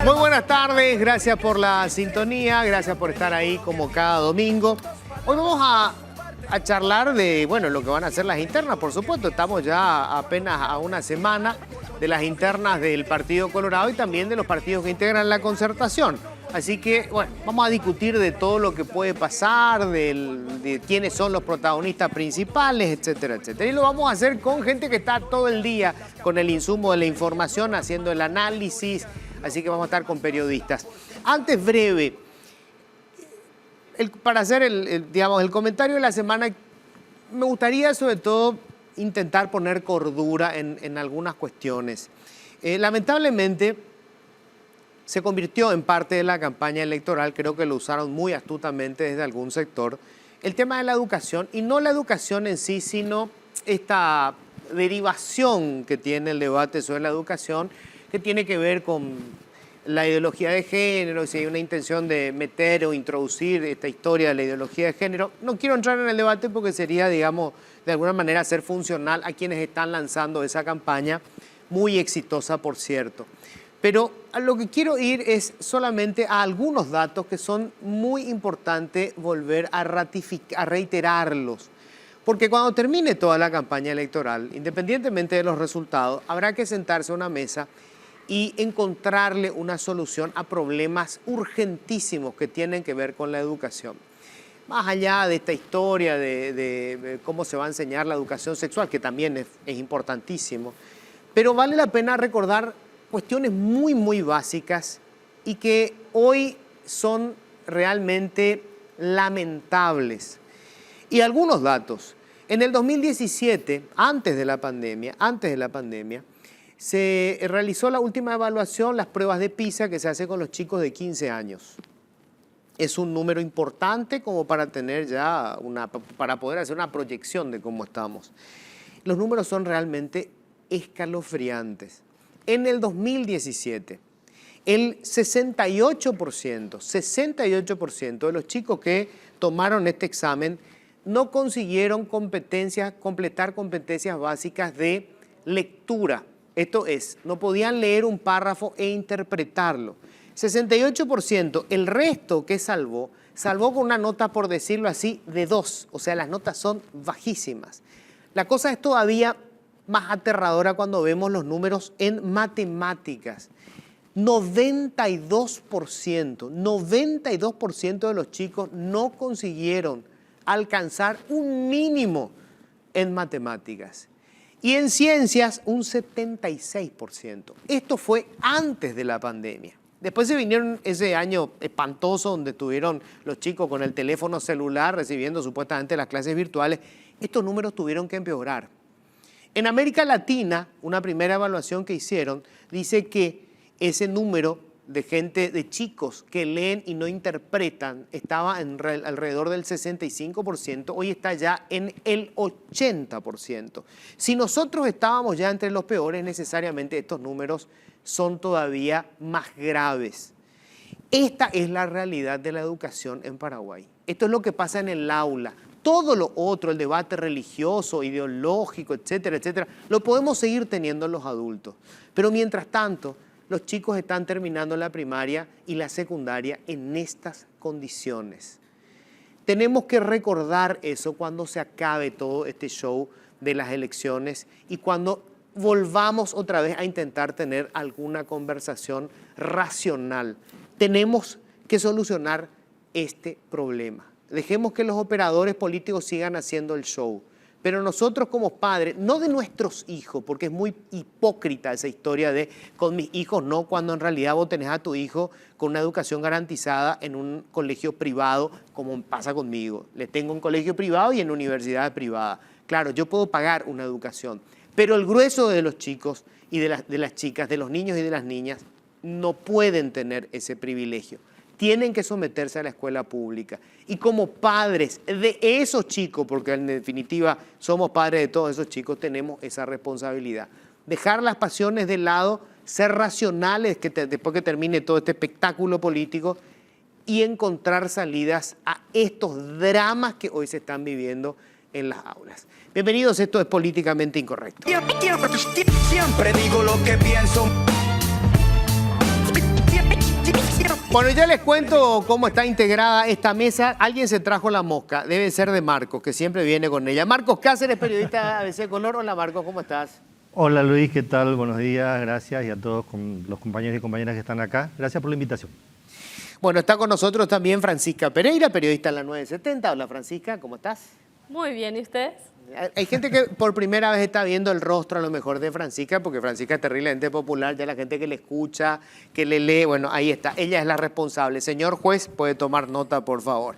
Muy buenas tardes, gracias por la sintonía, gracias por estar ahí como cada domingo. Hoy vamos a charlar de, bueno, lo que van a ser las internas, por supuesto. Estamos ya apenas a una semana de las internas del Partido Colorado y también de los partidos que integran la concertación. Así que, bueno, vamos a discutir de todo lo que puede pasar, de quiénes son los protagonistas principales, etcétera, etcétera. Y lo vamos a hacer con gente que está todo el día con el insumo de la información, haciendo el análisis. Así que vamos a estar con periodistas. Antes, breve, para hacer el comentario de la semana, me gustaría sobre todo intentar poner cordura en algunas cuestiones. Lamentablemente, se convirtió en parte de la campaña electoral, creo que lo usaron muy astutamente desde algún sector, el tema de la educación, y no la educación en sí, sino esta derivación que tiene el debate sobre la educación, que tiene que ver con la ideología de género, si hay una intención de meter o introducir esta historia de la ideología de género. No quiero entrar en el debate porque sería, digamos, de alguna manera ser funcional a quienes están lanzando esa campaña, muy exitosa, por cierto. Pero a lo que quiero ir es solamente a algunos datos que son muy importantes volver a reiterarlos. Porque cuando termine toda la campaña electoral, independientemente de los resultados, habrá que sentarse a una mesa y encontrarle una solución a problemas urgentísimos que tienen que ver con la educación. Más allá de esta historia de cómo se va a enseñar la educación sexual, que también es importantísimo, pero vale la pena recordar cuestiones muy, muy básicas y que hoy son realmente lamentables. Y algunos datos. En el 2017, antes de la pandemia, se realizó la última evaluación, las pruebas de PISA que se hace con los chicos de 15 años. Es un número importante como para tener ya para poder hacer una proyección de cómo estamos. Los números son realmente escalofriantes. En el 2017, el 68% de los chicos que tomaron este examen no consiguieron completar competencias básicas de lectura. Esto es, no podían leer un párrafo e interpretarlo. 68%, el resto que salvó con una nota, por decirlo así, de 2. O sea, las notas son bajísimas. La cosa es todavía más aterradora cuando vemos los números en matemáticas. 92% de los chicos no consiguieron alcanzar un mínimo en matemáticas. Y en ciencias, un 76%. Esto fue antes de la pandemia. Después se vinieron ese año espantoso donde estuvieron los chicos con el teléfono celular recibiendo supuestamente las clases virtuales. Estos números tuvieron que empeorar. En América Latina, una primera evaluación que hicieron dice que ese número de gente, de chicos que leen y no interpretan, estaba alrededor del 65%, hoy está ya en el 80%. Si nosotros estábamos ya entre los peores, necesariamente estos números son todavía más graves. Esta es la realidad de la educación en Paraguay. Esto es lo que pasa en el aula. Todo lo otro, el debate religioso, ideológico, etcétera, etcétera, lo podemos seguir teniendo los adultos. Pero mientras tanto, los chicos están terminando la primaria y la secundaria en estas condiciones. Tenemos que recordar eso cuando se acabe todo este show de las elecciones y cuando volvamos otra vez a intentar tener alguna conversación racional. Tenemos que solucionar este problema. Dejemos que los operadores políticos sigan haciendo el show. Pero nosotros como padres, no de nuestros hijos, porque es muy hipócrita esa historia de con mis hijos no, cuando en realidad vos tenés a tu hijo con una educación garantizada en un colegio privado, como pasa conmigo. Le tengo un colegio privado y en universidad privada. Claro, yo puedo pagar una educación, pero el grueso de los chicos y de las chicas, de los niños y de las niñas, no pueden tener ese privilegio. Tienen que someterse a la escuela pública. Y como padres de esos chicos, porque en definitiva somos padres de todos esos chicos, tenemos esa responsabilidad. Dejar las pasiones de lado, ser racionales después que termine todo este espectáculo político y encontrar salidas a estos dramas que hoy se están viviendo en las aulas. Bienvenidos, esto es Políticamente Incorrecto. Siempre digo lo que pienso. Bueno, ya les cuento cómo está integrada esta mesa. Alguien se trajo la mosca, debe ser de Marcos, que siempre viene con ella. Marcos Cáceres, periodista de ABC Color. Hola Marcos, ¿cómo estás? Hola Luis, ¿qué tal? Buenos días, gracias y a todos los compañeros y compañeras que están acá. Gracias por la invitación. Bueno, está con nosotros también Francisca Pereira, periodista en la 970. Hola Francisca, ¿cómo estás? Muy bien, ¿y ustedes? Hay gente que por primera vez está viendo el rostro a lo mejor de Francisca, porque Francisca es terriblemente popular, ya la gente que le escucha, que le lee, bueno, ahí está, ella es la responsable. Señor juez, puede tomar nota, por favor.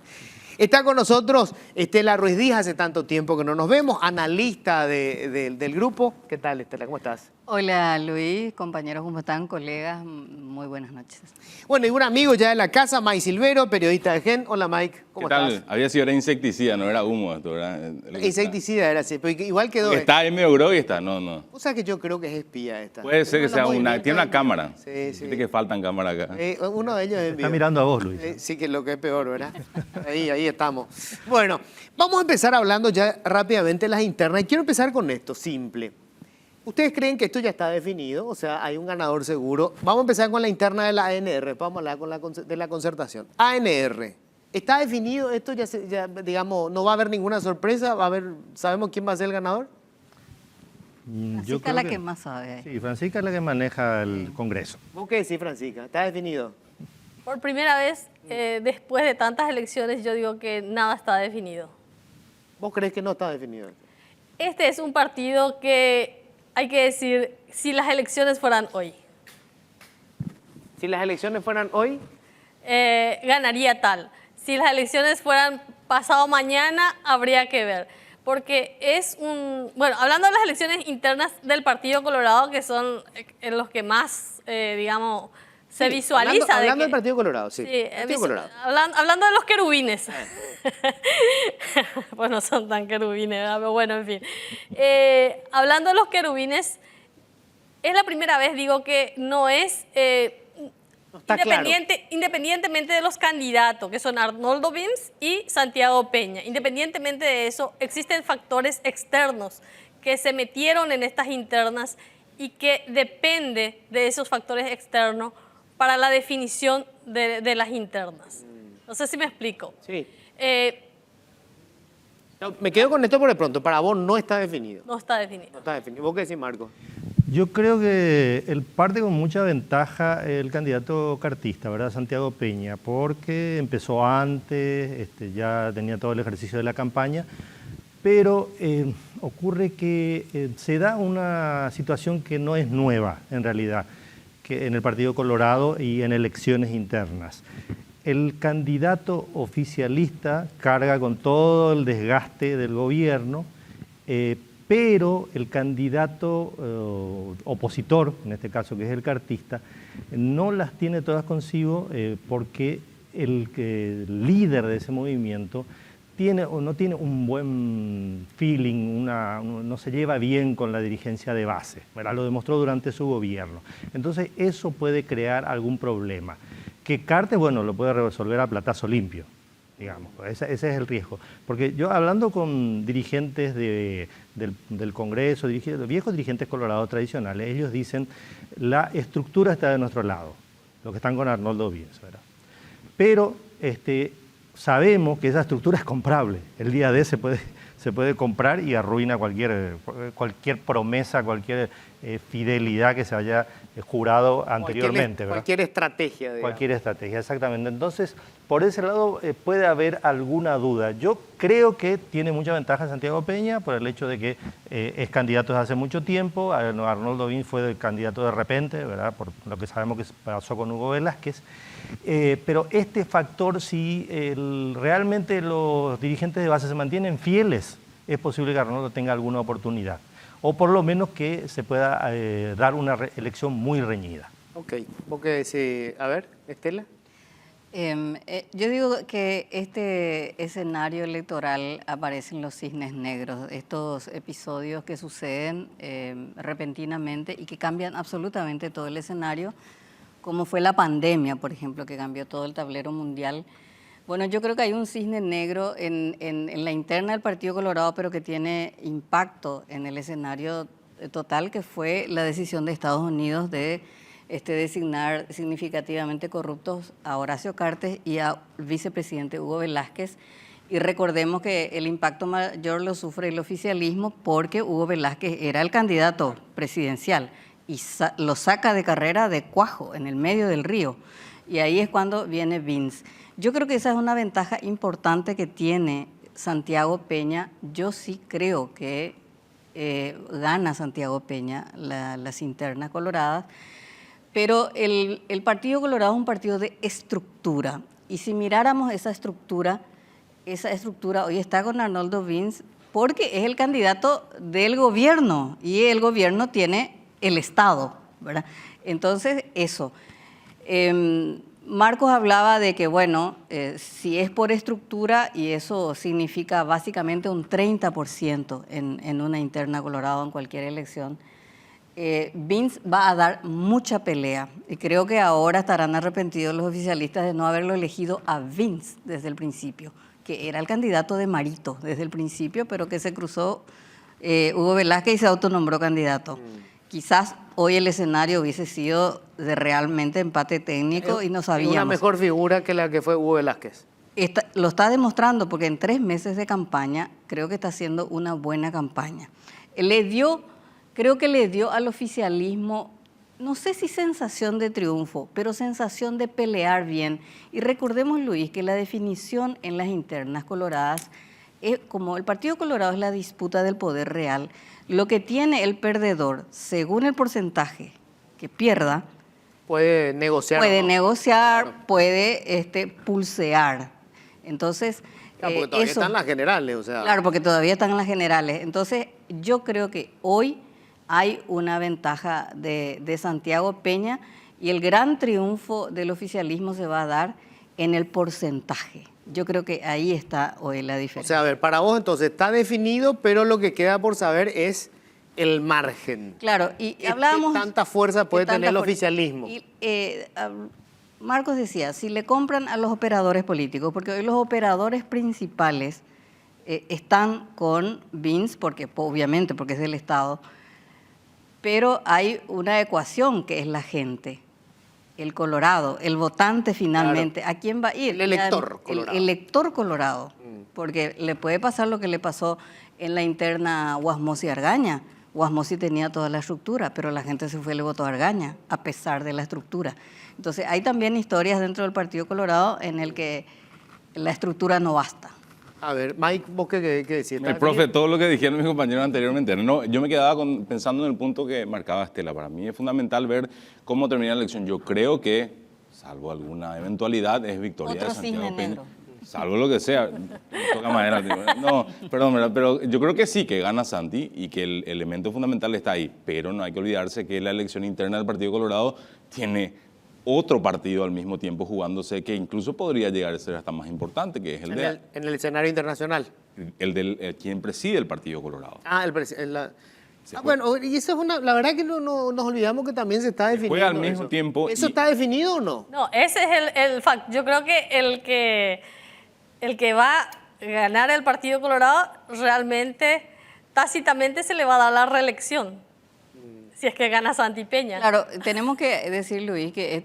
Está con nosotros Estela Ruiz Díaz, hace tanto tiempo que no nos vemos, analista del grupo. ¿Qué tal, Estela? ¿Cómo estás? Hola Luis, compañeros, ¿cómo están? Colegas, muy buenas noches. Bueno, y un amigo ya de la casa, Mike Silvero, periodista de GEN. Hola Mike, ¿cómo ¿Qué tal? estás? Había sido era insecticida, no era humo esto, ¿verdad? Insecticida era así, pero igual quedó. Porque está en medio grog y está, no. O sea que yo creo que es espía esta. Puede ser que sea tiene una cámara. Sí, sí. Viste que faltan cámaras acá. Uno de ellos es Está mirando a vos, Luis. Sí, que es lo que es peor, ¿verdad? Ahí estamos. Bueno, vamos a empezar hablando ya rápidamente de las internas. Y quiero empezar con esto, simple. ¿Ustedes creen que esto ya está definido? O sea, hay un ganador seguro. Vamos a empezar con la interna de la ANR. Vamos a hablar de la concertación. ANR. ¿Está definido esto? Ya, digamos, no va a haber ninguna sorpresa. ¿Sabemos quién va a ser el ganador? Francisca es la que más sabe. Sí, Francisca es la que maneja el Congreso. ¿Vos qué decís, Francisca? ¿Está definido? Por primera vez, después de tantas elecciones, yo digo que nada está definido. ¿Vos crees que no está definido? Este es un partido que, hay que decir, si las elecciones fueran hoy, Si las elecciones fueran hoy, ganaría tal. Si las elecciones fueran pasado mañana, habría que ver. Porque es bueno, hablando de las elecciones internas del Partido Colorado, que son los que más, digamos, se sí, visualiza. Hablando del Partido Colorado, sí. Sí, Colorado. Hablando de los querubines. Pues no son tan querubines, ¿verdad? Pero bueno, en fin. Hablando de los querubines, es la primera vez, digo, que no es No está claro. independientemente de los candidatos, que son Arnoldo Vims y Santiago Peña. Independientemente de eso, existen factores externos que se metieron en estas internas y que depende de esos factores externos para la definición de las internas. No sé si me explico. Sí. No, me quedo con esto por de pronto. Para vos no está definido. No está definido. No está definido. ¿Vos qué decís, Marco? Yo creo que él parte con mucha ventaja el candidato cartista, ¿verdad? Santiago Peña, porque empezó antes, ya tenía todo el ejercicio de la campaña, pero ocurre que se da una situación que no es nueva en realidad, que en el Partido Colorado y en elecciones internas. El candidato oficialista carga con todo el desgaste del gobierno, pero el candidato opositor, en este caso que es el cartista, no las tiene todas consigo porque el líder de ese movimiento no tiene un buen feeling, no se lleva bien con la dirigencia de base, ¿verdad? Lo demostró durante su gobierno. Entonces eso puede crear algún problema. Que Cartes, bueno, lo puede resolver a platazo limpio, digamos, ese es el riesgo. Porque yo hablando con dirigentes del Congreso, viejos dirigentes colorados tradicionales, ellos dicen, la estructura está de nuestro lado, los que están con Arnoldo Vims, ¿verdad? Pero sabemos que esa estructura es comprable, el día D se puede comprar y arruina cualquier promesa, cualquier fidelidad que se haya jurado anteriormente, ¿verdad? Cualquier estrategia, digamos. Cualquier estrategia, exactamente. Entonces, por ese lado puede haber alguna duda. Yo creo que tiene mucha ventaja Santiago Peña por el hecho de que es candidato desde hace mucho tiempo. Arnoldo Vims fue el candidato de repente, ¿verdad? Por lo que sabemos que pasó con Hugo Velázquez. Pero este factor, si realmente los dirigentes de base se mantienen fieles, es posible que Arnoldo tenga alguna oportunidad. O por lo menos que se pueda dar una elección muy reñida. Ok. ¿Vos qué decís? A ver, Estela. Yo digo que este escenario electoral aparecen los cisnes negros, estos episodios que suceden repentinamente y que cambian absolutamente todo el escenario, como fue la pandemia, por ejemplo, que cambió todo el tablero mundial. Bueno, yo creo que hay un cisne negro en la interna del Partido Colorado, pero que tiene impacto en el escenario total, que fue la decisión de Estados Unidos de designar significativamente corruptos a Horacio Cartes y al vicepresidente Hugo Velázquez. Y recordemos que el impacto mayor lo sufre el oficialismo porque Hugo Velázquez era el candidato presidencial y lo saca de carrera de cuajo en el medio del río. Y ahí es cuando viene Vince. Yo creo que esa es una ventaja importante que tiene Santiago Peña. Yo sí creo que gana Santiago Peña las internas coloradas, pero el Partido Colorado es un partido de estructura. Y si miráramos esa estructura hoy está con Arnoldo Vince porque es el candidato del gobierno y el gobierno tiene el Estado, ¿verdad? Entonces, eso. Marcos hablaba de que, bueno, si es por estructura, y eso significa básicamente un 30% en una interna Colorado en cualquier elección, Vince va a dar mucha pelea. Y creo que ahora estarán arrepentidos los oficialistas de no haberlo elegido a Vince desde el principio, que era el candidato de Marito desde el principio, pero que se cruzó Hugo Velázquez y se autonombró candidato. Quizás hoy el escenario hubiese sido de realmente empate técnico y no sabíamos. Una mejor figura que la que fue Hugo Velázquez. Lo está demostrando porque en 3 meses de campaña creo que está haciendo una buena campaña. Creo que le dio al oficialismo, no sé si sensación de triunfo, pero sensación de pelear bien. Y recordemos, Luis, que la definición en las internas coloradas es como el Partido Colorado es la disputa del poder real. Lo que tiene el perdedor, según el porcentaje que pierda, puede negociar. Puede pulsear. Entonces, claro, porque todavía están las generales, o sea. Claro, porque todavía están las generales. Entonces, yo creo que hoy hay una ventaja de Santiago Peña y el gran triunfo del oficialismo se va a dar en el porcentaje. Yo creo que ahí está hoy la diferencia. O sea, a ver, para vos entonces está definido, pero lo que queda por saber es el margen. Claro, y ¿Qué hablábamos... tanta fuerza puede tener el oficialismo? Y, Marcos decía, si le compran a los operadores políticos, porque hoy los operadores principales están con Vince, obviamente porque es del Estado, pero hay una ecuación que es la gente. El colorado, el votante finalmente, claro. ¿A quién va a ir? El elector colorado. El elector colorado, porque le puede pasar lo que le pasó en la interna Guasmosi Argaña. Guasmosi tenía toda la estructura, pero la gente se fue y le votó a Argaña, a pesar de la estructura. Entonces, hay también historias dentro del Partido Colorado en el que la estructura no basta. A ver, Mike, ¿vos qué decís? El profe, todo lo que dijeron mis compañeros anteriormente. No, yo me quedaba pensando en el punto que marcaba Estela. Para mí es fundamental ver cómo termina la elección. Yo creo que, salvo alguna eventualidad, es victoria Otro de Santiago cisne Peña. negro. Salvo lo que sea. Toca madera. No, perdón, ¿verdad? Pero yo creo que sí, que gana Santi y que el elemento fundamental está ahí. Pero no hay que olvidarse que la elección interna del Partido Colorado tiene otro partido al mismo tiempo jugándose que incluso podría llegar a ser hasta más importante, que es en el escenario internacional. Quien preside el Partido Colorado. Bueno, y eso es la verdad que no nos olvidamos que también se está definiendo. Juega al mismo tiempo. ¿Eso está definido o no? No, ese es el fact. Yo creo que el que va a ganar el Partido Colorado realmente, tácitamente se le va a dar la reelección. Si es que gana Santi Peña. Claro, tenemos que decir, Luis, que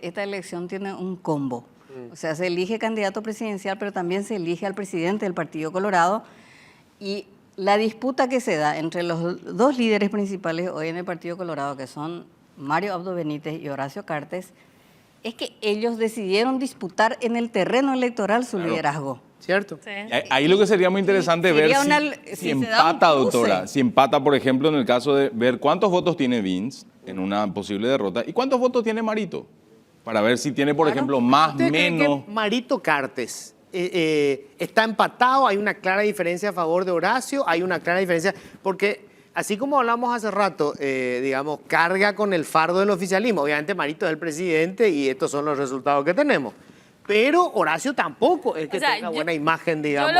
esta elección tiene un combo. O sea, se elige candidato presidencial, pero también se elige al presidente del Partido Colorado. Y la disputa que se da entre los 2 líderes principales hoy en el Partido Colorado, que son Mario Abdo Benítez y Horacio Cartes, es que ellos decidieron disputar en el terreno electoral su liderazgo. ¿Cierto? Sí. Ahí lo que sería muy interesante ver si empata, doctora. Si empata, por ejemplo, en el caso de ver cuántos votos tiene Vince en una posible derrota y cuántos votos tiene Marito. Para ver si tiene, por ejemplo, más, ¿Ustedes creen menos. que Marito Cartes está empatado? Hay una clara diferencia a favor de Horacio, hay una clara diferencia, porque así como hablamos hace rato, digamos, carga con el fardo del oficialismo. Obviamente Marito es el presidente y estos son los resultados que tenemos. Pero Horacio tampoco es que tenga buena imagen, digamos.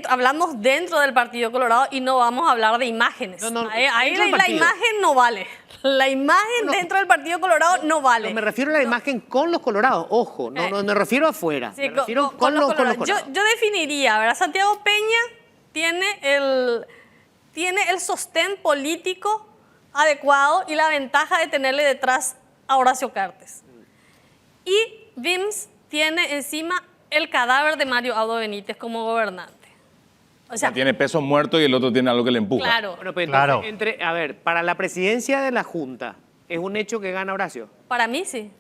Hablamos dentro del Partido Colorado y no vamos a hablar de imágenes. Ahí la imagen no vale. La imagen dentro del Partido Colorado no vale. No, me refiero a la imagen con los colorados, ojo, no me refiero afuera, Sí, me refiero con los colorados. Yo definiría, ¿verdad? Santiago Peña tiene el sostén político adecuado y la ventaja de tenerle detrás a Horacio Cartes. Y VIMS tiene encima el cadáver de Mario Abdo Benítez como gobernante. O sea, tiene peso muerto y el otro tiene algo que le empuja. claro, Bueno, pues Claro. entonces, a ver, para la presidencia de la Junta, ¿es un hecho que gana Horacio? para mí sí.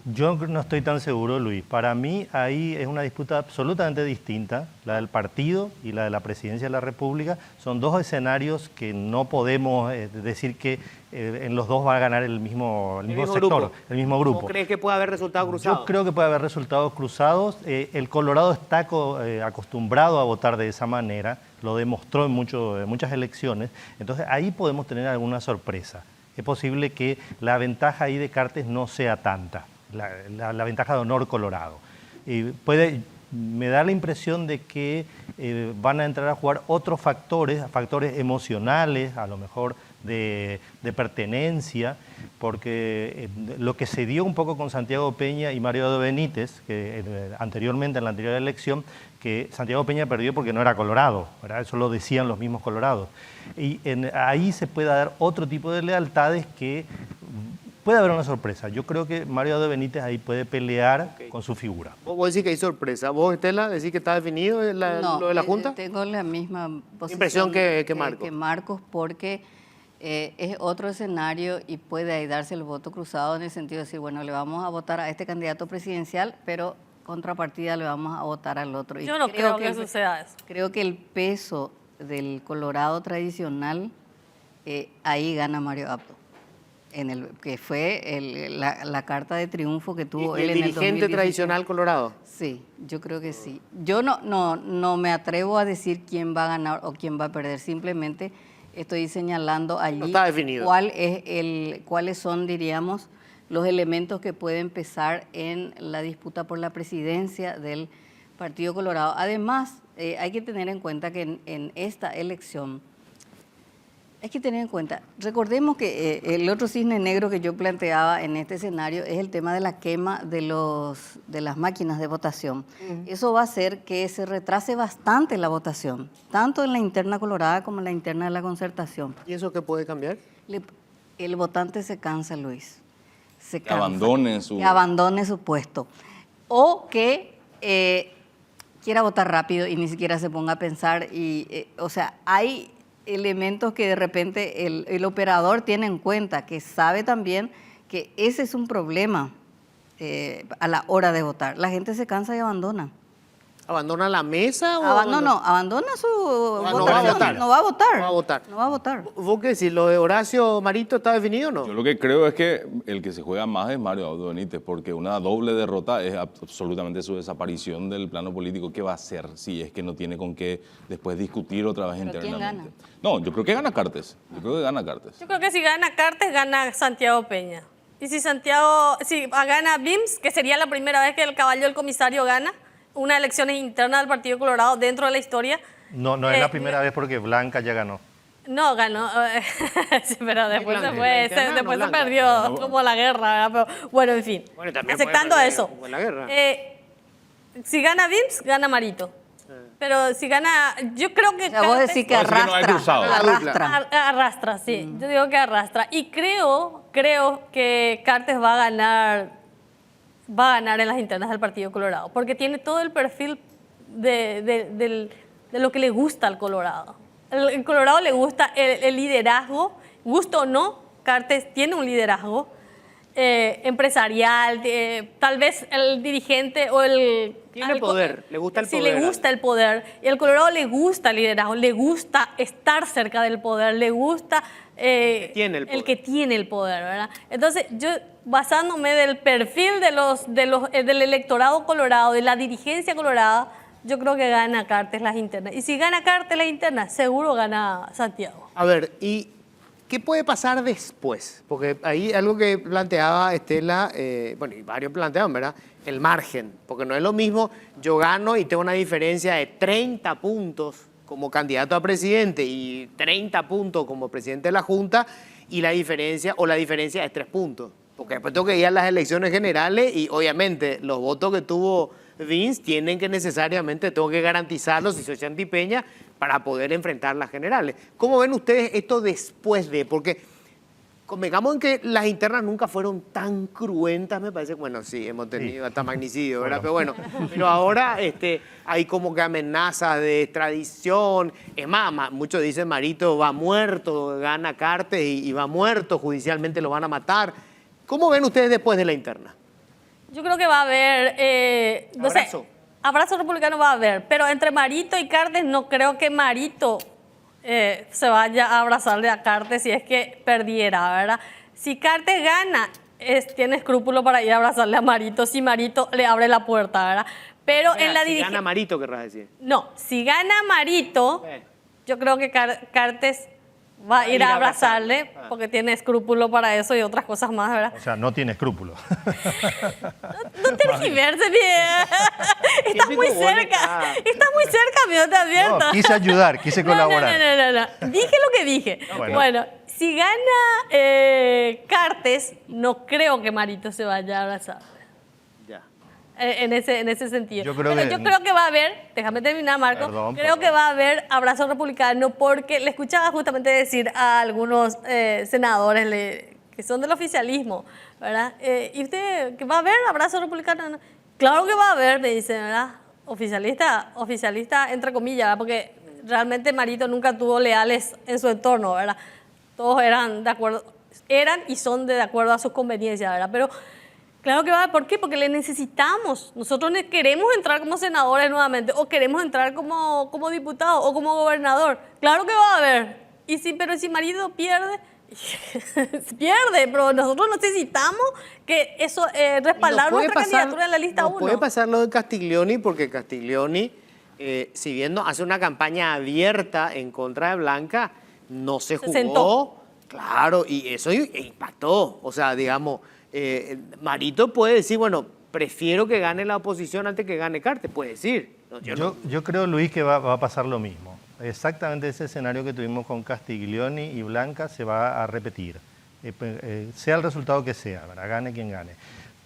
Yo no estoy tan seguro, Luis. Para mí ahí es una disputa absolutamente distinta, la del partido y la de la presidencia de la República. Son dos escenarios que no podemos decir que en los dos va a ganar el mismo sector, grupo. el mismo grupo. ¿Cómo crees que puede haber resultados cruzados? Yo creo que puede haber resultados cruzados. El Colorado está acostumbrado a votar de esa manera, lo demostró en muchas elecciones, entonces ahí podemos tener alguna sorpresa. Es posible que la ventaja ahí de Cartes no sea tanta, la ventaja de Honor Colorado. Me da la impresión de que van a entrar a jugar otros factores emocionales, a lo mejor de pertenencia, porque lo que se dio un poco con Santiago Peña y Mario Abdo Benítez, que anteriormente, en la anterior elección, que Santiago Peña perdió porque no era colorado, ¿verdad? Eso lo decían los mismos colorados. Y ahí se puede dar otro tipo de lealtades que puede haber una sorpresa. Yo creo que Mario Abdo Benítez ahí puede pelear con su figura. Vos decís que hay sorpresa. ¿Vos, Estela, decís que está definido lo de la Junta? Tengo la misma posición Impresión que Marcos. que Marcos, porque es otro escenario y puede ahí darse el voto cruzado en el sentido de decir, bueno, le vamos a votar a este candidato presidencial, pero contrapartida le vamos a votar al otro. Y Yo no creo que suceda eso. Creo que el peso del Colorado tradicional, ahí gana Mario Abdo, que fue la carta de triunfo que tuvo ¿Y él el en el dirigente 2016. tradicional colorado? Sí, yo creo que sí. Yo no me atrevo a decir quién va a ganar o quién va a perder, simplemente estoy señalando allí No está definido. cuáles son, diríamos, los elementos que pueden pesar en la disputa por la presidencia del Partido Colorado. Además, hay que tener en cuenta que en esta elección, recordemos que el otro cisne negro que yo planteaba en este escenario es el tema de la quema de las máquinas de votación. Eso va a hacer que se retrase bastante la votación, tanto en la interna colorada como en la interna de la concertación. ¿Y eso qué puede cambiar? El votante se cansa, Luis. Se Que cansa. abandone abandone su puesto. O que quiera votar rápido y ni siquiera se ponga a pensar. O sea, hay elementos que de repente el operador tiene en cuenta, que sabe también que ese es un problema a la hora de votar. La gente se cansa y abandona. ¿Abandona la mesa o abandona su no va a votación. votar? No va a votar. No va a votar. No va a votar. ¿Vos qué decís? ¿Lo de Horacio Marito está definido o no? Yo lo que creo es que el que se juega más es Mario Abdo Benítez, porque una doble derrota es absolutamente su desaparición del plano político. ¿Qué va a hacer si es que no tiene con qué después discutir otra vez ¿Pero quién internamente? gana? No, yo creo que gana Cartes. Yo creo que Si gana Cartes, gana Santiago Peña. Y si gana VIMS, que sería la primera vez que el caballo del comisario gana una elección interna del Partido Colorado dentro de la historia. No es la primera vez porque Blanca ya ganó. No, ganó. Sí, pero después Blanca, se fue, la interna, después no se Blanca. perdió como la guerra, ¿verdad? Pero, bueno, en fin. Bueno, también puede Aceptando perder eso. como en la guerra. Si gana VIMS, gana Marito. Pero si gana, yo creo que O sea, vos decís que Vos decís que no hay arrastra. cruzado. arrastra, sí. Yo digo que arrastra. Y creo que Cartes va a ganar en las internas del Partido Colorado, porque tiene todo el perfil de lo que le gusta al Colorado. El Colorado le gusta el liderazgo, gusto o no, Cartes tiene un liderazgo empresarial, tal vez el dirigente o el... Tiene poder, le gusta el Sí, poder. le gusta el poder. Y al Colorado le gusta el liderazgo, le gusta estar cerca del poder, le gusta tiene el poder. el que tiene el poder, ¿verdad? Entonces, yo basándome del perfil del electorado colorado, de la dirigencia colorada, yo creo que gana Cartes las internas. Y si gana Cartes las internas, seguro gana Santiago. A ver, ¿y qué puede pasar después? Porque ahí algo que planteaba Estela, bueno, y varios planteaban, ¿verdad? El margen, porque no es lo mismo, yo gano y tengo una diferencia de 30 puntos como candidato a presidente y 30 puntos como presidente de la Junta, y la diferencia es 3 puntos. Porque después tengo que ir a las elecciones generales y obviamente los votos que tuvo Vince tienen que necesariamente, tengo que garantizarlos si soy Santi Peña para poder enfrentar las generales. ¿Cómo ven ustedes esto después de? Porque convengamos en que las internas nunca fueron tan cruentas, me parece. Bueno, sí, hemos tenido hasta magnicidio, ¿verdad? Pero bueno, pero ahora hay como que amenazas de extradición. Es más, muchos dicen Marito va muerto, gana Cartes y va muerto, judicialmente lo van a matar. ¿Cómo ven ustedes después de la interna? Yo creo que va a haber, no Abrazo. sé, abrazo republicano va a haber, pero entre Marito y Cartes no creo que Marito se vaya a abrazarle a Cartes si es que perdiera, ¿verdad? Si Cartes gana, tiene escrúpulo para ir a abrazarle a Marito, si Marito le abre la puerta, ¿verdad? Pero en la Si dirigencia... gana Marito, querrás decir. No, si gana Marito, Bueno. yo creo que Cartes va a ir a abrazarle porque tiene escrúpulo para eso y otras cosas más, ¿verdad? O sea, no tiene escrúpulos. No tergiverses bien. Estás muy Típico cerca. Bonica. Estás muy cerca, amigo, te advierto. No, quise ayudar, quise colaborar. No. Dije lo que dije. Bueno. Bueno, si gana Cartes, no creo que Marito se vaya a abrazar. Ya. En ese sentido. Yo creo Pero que- yo creo que va a haber, déjame terminar, Marco, Perdón, creo que va a haber abrazo republicano porque le escuchaba justamente decir a algunos senadores que son del oficialismo, ¿verdad? ¿Y usted que va a haber abrazo republicano? No. Claro que va a haber, me dicen, ¿verdad? Oficialista entre comillas, ¿verdad? Porque realmente Marito nunca tuvo leales en su entorno, ¿verdad? Todos eran de acuerdo, eran y son de acuerdo a sus conveniencias, ¿verdad? Pero claro que va a haber, ¿por qué? Porque le necesitamos. Nosotros queremos entrar como senadores nuevamente, o queremos entrar como diputado o como gobernador. Claro que va a haber. Pero si Marito pierde, pierde, pero nosotros necesitamos que eso respaldar nuestra candidatura en la lista 1. Puede pasar lo de Castiglioni, porque Castiglioni, si bien no hace una campaña abierta en contra de Blanca, no se jugó. sentó. Claro, y eso impactó. O sea, digamos, Marito puede decir, bueno, prefiero que gane la oposición antes que gane Cartes, puede decir. No, Yo creo, Luis, que va a pasar lo mismo. Exactamente ese escenario que tuvimos con Castiglioni y Blanca se va a repetir. Sea el resultado que sea, ¿verdad? Gane quien gane.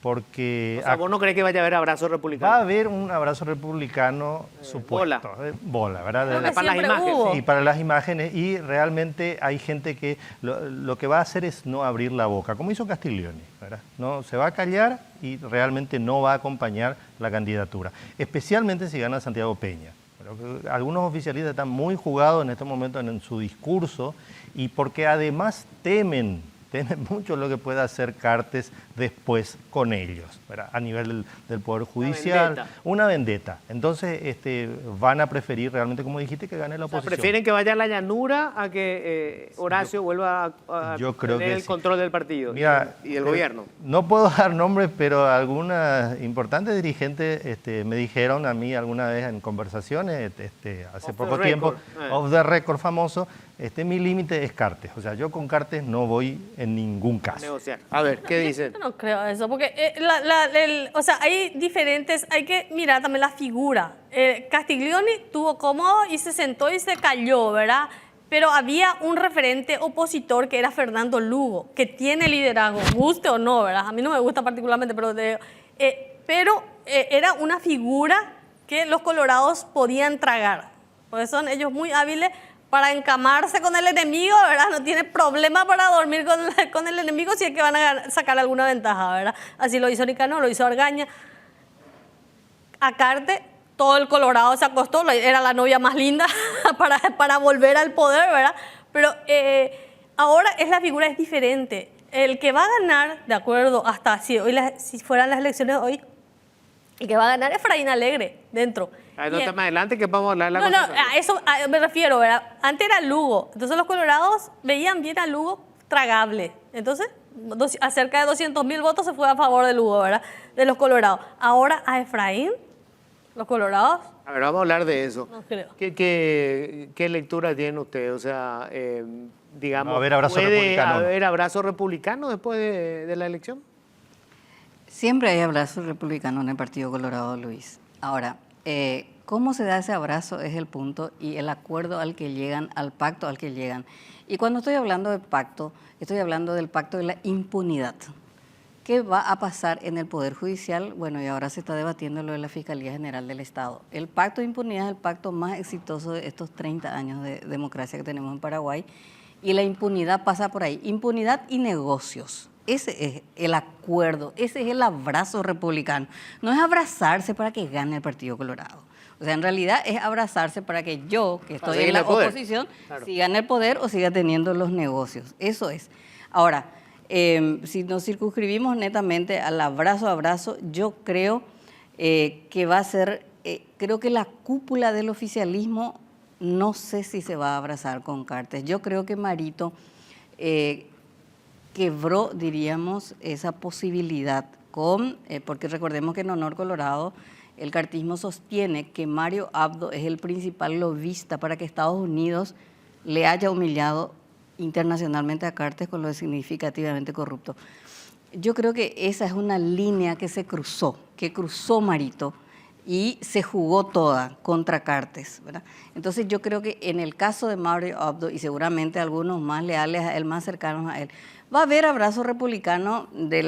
Porque O sea, ¿vos no crees que vaya a haber abrazo republicano? va a haber un abrazo republicano supuesto. Bola, ¿verdad? Creo que para las siempre imágenes. hubo. Y para las imágenes, y realmente hay gente que lo que va a hacer es no abrir la boca, como hizo Castiglioni, ¿verdad? No, se va a callar y realmente no va a acompañar la candidatura, especialmente si gana Santiago Peña. Pero que algunos oficialistas están muy jugados en estos momentos en su discurso y porque además temen mucho lo que pueda hacer Cartes después con ellos, ¿verdad? A nivel del Poder Judicial. Una vendetta. Entonces van a preferir realmente, como dijiste, que gane la O sea, oposición. prefieren que vaya a la llanura a que Horacio vuelva a yo creo tener que el sí. control del partido Mira, y del gobierno. No puedo dar nombres, pero algunas importantes dirigentes me dijeron a mí alguna vez en conversaciones, hace Off poco the tiempo, record. off the record famoso, mi límite es Cartes. O sea, yo con Cartes no voy en ningún caso. Negociar. A ver, ¿qué dicen? Yo no creo eso, porque o sea, hay diferentes, hay que mirar también la figura. Castiglioni tuvo cómodo y se sentó y se cayó, ¿verdad? Pero había un referente opositor que era Fernando Lugo, que tiene liderazgo, guste o no, ¿verdad? A mí no me gusta particularmente, pero era una figura que los colorados podían tragar. Porque son ellos muy hábiles para encamarse con el enemigo, ¿verdad? No tiene problema para dormir con el enemigo si es que van a sacar alguna ventaja, ¿verdad? Así lo hizo Nicanor, lo hizo Argaña. A Cartes, todo el Colorado se acostó, era la novia más linda para volver al poder, ¿verdad? Pero ahora la figura es diferente. El que va a ganar, de acuerdo, hasta si fueran las elecciones hoy, el que va a ganar es Efraín Alegre, dentro. Hay dos temas adelante que vamos a hablar de la No, constitución. a eso me refiero, ¿verdad? Antes era Lugo, entonces los colorados veían bien a Lugo tragable. Entonces, cerca de 200.000 votos se fue a favor de Lugo, ¿verdad? De los colorados. Ahora a Efraín, los colorados, A ver, vamos a hablar de eso. no creo. ¿Qué lectura tiene usted? O sea, digamos, Va a haber abrazo ¿puede republicano. haber abrazo republicano después de la elección? Siempre hay abrazo republicano en el Partido Colorado, Luis. Ahora, cómo se da ese abrazo es el punto y el acuerdo al que llegan, al pacto al que llegan. Y cuando estoy hablando de pacto, estoy hablando del pacto de la impunidad. ¿Qué va a pasar en el Poder Judicial? Bueno, y ahora se está debatiendo lo de la Fiscalía General del Estado. El pacto de impunidad es el pacto más exitoso de estos 30 años de democracia que tenemos en Paraguay Y la impunidad pasa por ahí. Impunidad y negocios. Ese es el acuerdo, ese es el abrazo republicano. No es abrazarse para que gane el Partido Colorado. O sea, en realidad es abrazarse para que yo, que estoy en la oposición, siga en el poder o siga teniendo los negocios. Eso es. Ahora, si nos circunscribimos netamente al abrazo, yo creo que va a ser, creo que la cúpula del oficialismo, no sé si se va a abrazar con Cartes. Yo creo que Marito quebró, diríamos, esa posibilidad porque recordemos que en Honor Colorado el cartismo sostiene que Mario Abdo es el principal lobista para que Estados Unidos le haya humillado internacionalmente a Cartes con lo de significativamente corrupto. Yo creo que esa es una línea que cruzó Marito y se jugó toda contra Cartes, ¿verdad? Entonces yo creo que en el caso de Mario Abdo y seguramente algunos más leales a él, más cercanos a él, va a haber abrazo republicano de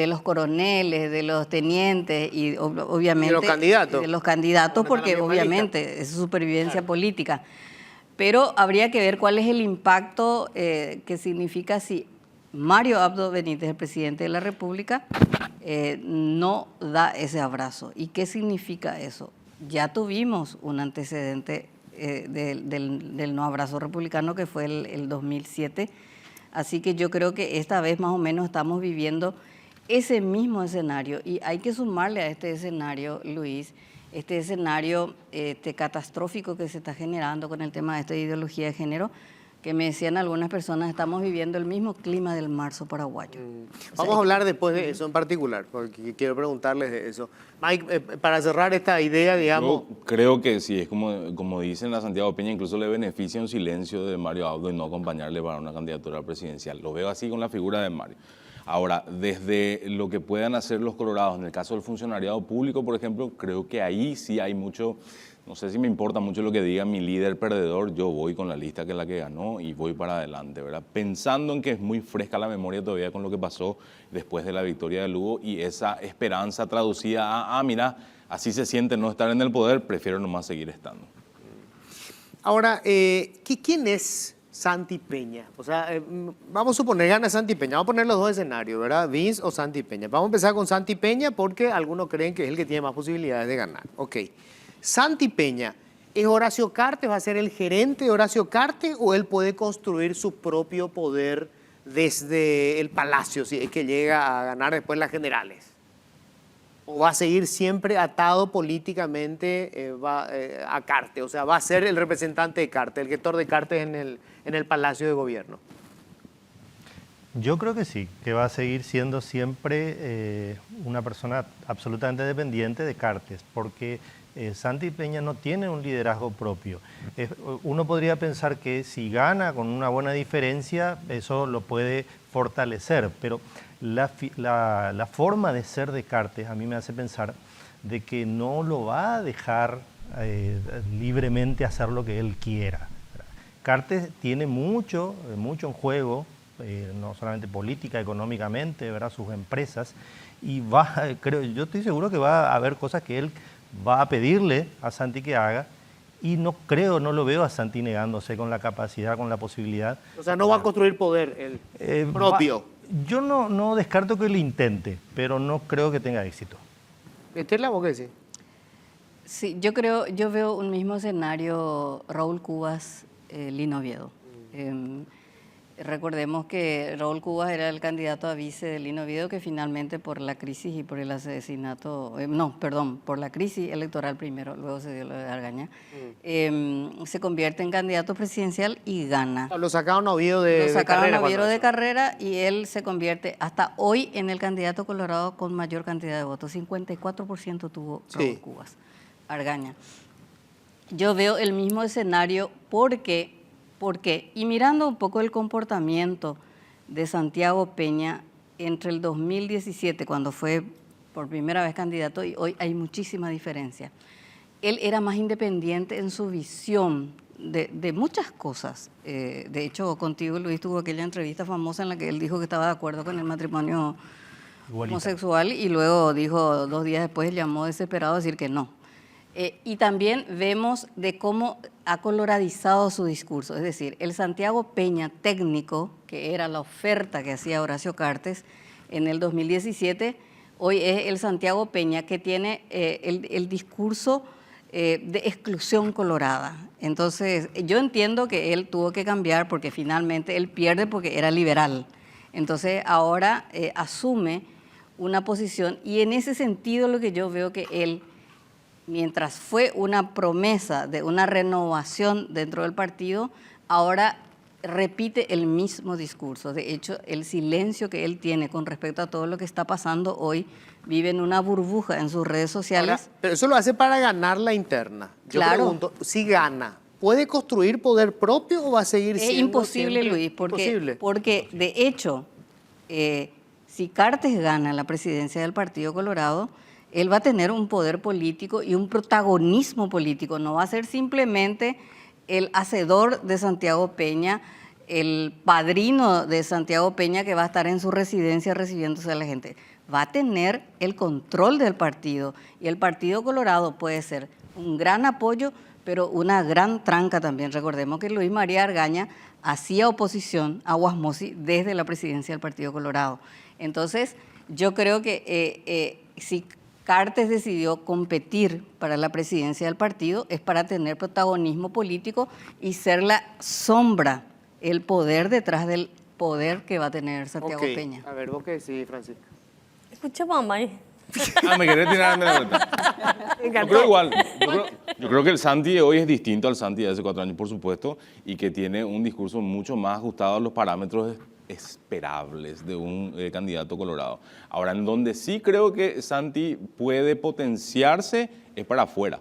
los coroneles, de los tenientes y obviamente de los candidatos porque obviamente es supervivencia política. Pero habría que ver cuál es el impacto que significa si Mario Abdo Benítez, el presidente de la República, no da ese abrazo. ¿Y qué significa eso? Ya tuvimos un antecedente del no abrazo republicano que fue el 2007. Así que yo creo que esta vez más o menos estamos viviendo ese mismo escenario. Y hay que sumarle a este escenario, Luis, este escenario catastrófico que se está generando con el tema de esta ideología de género, que me decían algunas personas, estamos viviendo el mismo clima del marzo paraguayo. Vamos a hablar después de eso en particular, porque quiero preguntarles de eso. Mike, para cerrar esta idea, digamos... Yo creo que sí, es como dicen a Santiago Peña, incluso le beneficia un silencio de Mario Abdo y no acompañarle para una candidatura presidencial. Lo veo así con la figura de Mario. Ahora, desde lo que puedan hacer los colorados, en el caso del funcionariado público, por ejemplo, creo que ahí sí hay mucho... No sé si me importa mucho lo que diga mi líder perdedor, yo voy con la lista que es la que ganó y voy para adelante, ¿verdad? Pensando en que es muy fresca la memoria todavía con lo que pasó después de la victoria de Lugo y esa esperanza traducida a, mira, así se siente no estar en el poder, prefiero nomás seguir estando. Ahora, ¿quién es Santi Peña? O sea, vamos a suponer gana Santi Peña, vamos a poner los dos escenarios, ¿verdad? Vince o Santi Peña. Vamos a empezar con Santi Peña porque algunos creen que es el que tiene más posibilidades de ganar. Ok. Santi Peña, ¿es Horacio Cartes? ¿Va a ser el gerente de Horacio Cartes o él puede construir su propio poder desde el palacio si es que llega a ganar después las generales? ¿O va a seguir siempre atado políticamente a Cartes? O sea, va a ser el representante de Cartes, el gestor de Cartes en el palacio de gobierno. Yo creo que sí, que va a seguir siendo siempre una persona absolutamente dependiente de Cartes, porque Santi Peña no tiene un liderazgo propio. Uno podría pensar que si gana con una buena diferencia, eso lo puede fortalecer, pero la forma de ser de Cartes a mí me hace pensar de que no lo va a dejar libremente hacer lo que él quiera. Cartes tiene mucho en juego, no solamente política, económicamente, ¿verdad? Sus empresas, y yo estoy seguro que va a haber cosas que él va a pedirle a Santi que haga, y no lo veo a Santi negándose con la capacidad, con la posibilidad. O sea, no va a construir poder el propio. Yo no descarto que lo intente, pero no creo que tenga éxito. ¿Estela, vos qué decís? Sí, yo veo un mismo escenario, Raúl Cubas, Lino Oviedo. Recordemos que Raúl Cubas era el candidato a vice de Lino Oviedo, que finalmente por la crisis y por el asesinato, por la crisis electoral primero, luego se dio lo de Argaña, se convierte en candidato presidencial y gana. Lo sacaron a Oviedo de carrera y él se convierte hasta hoy en el candidato colorado con mayor cantidad de votos. 54% tuvo Raúl Cubas, Argaña. Yo veo el mismo escenario porque, y mirando un poco el comportamiento de Santiago Peña entre el 2017, cuando fue por primera vez candidato, y hoy hay muchísima diferencia. Él era más independiente en su visión de muchas cosas. De hecho, contigo, Luis, tuvo aquella entrevista famosa en la que él dijo que estaba de acuerdo con el matrimonio homosexual y luego dijo, 2 días después, llamó desesperado a decir que no. Y también vemos de cómo ha coloradizado su discurso. Es decir, el Santiago Peña técnico, que era la oferta que hacía Horacio Cartes en el 2017, hoy es el Santiago Peña que tiene el discurso de exclusión colorada. Entonces, yo entiendo que él tuvo que cambiar porque finalmente él pierde porque era liberal. Entonces, ahora asume una posición y en ese sentido lo que yo veo que él, mientras fue una promesa de una renovación dentro del partido, ahora repite el mismo discurso. De hecho, el silencio que él tiene con respecto a todo lo que está pasando hoy, vive en una burbuja en sus redes sociales. Ahora, pero eso lo hace para ganar la interna. Yo Claro. pregunto, si gana, ¿puede construir poder propio o va a seguir Es siendo imposible, siempre Luis, imposible? porque de hecho, si Cartes gana la presidencia del Partido Colorado, él va a tener un poder político y un protagonismo político. No va a ser simplemente el hacedor de Santiago Peña, el padrino de Santiago Peña que va a estar en su residencia recibiéndose a la gente. Va a tener el control del partido y el Partido Colorado puede ser un gran apoyo, pero una gran tranca también. Recordemos que Luis María Argaña hacía oposición a Guasmosi desde la presidencia del Partido Colorado. Entonces, yo creo que si Cartes decidió competir para la presidencia del partido es para tener protagonismo político y ser la sombra, el poder detrás del poder que va a tener Santiago Ok. Peña. A ver, vos qué decís, Francisco. Escucha, mamá. Me querés tirarme la vuelta. Yo creo igual. Yo creo que el Santi de hoy es distinto al Santi de hace 4 años, por supuesto, y que tiene un discurso mucho más ajustado a los parámetros esperables de un candidato colorado. Ahora, en donde sí creo que Santi puede potenciarse es para afuera,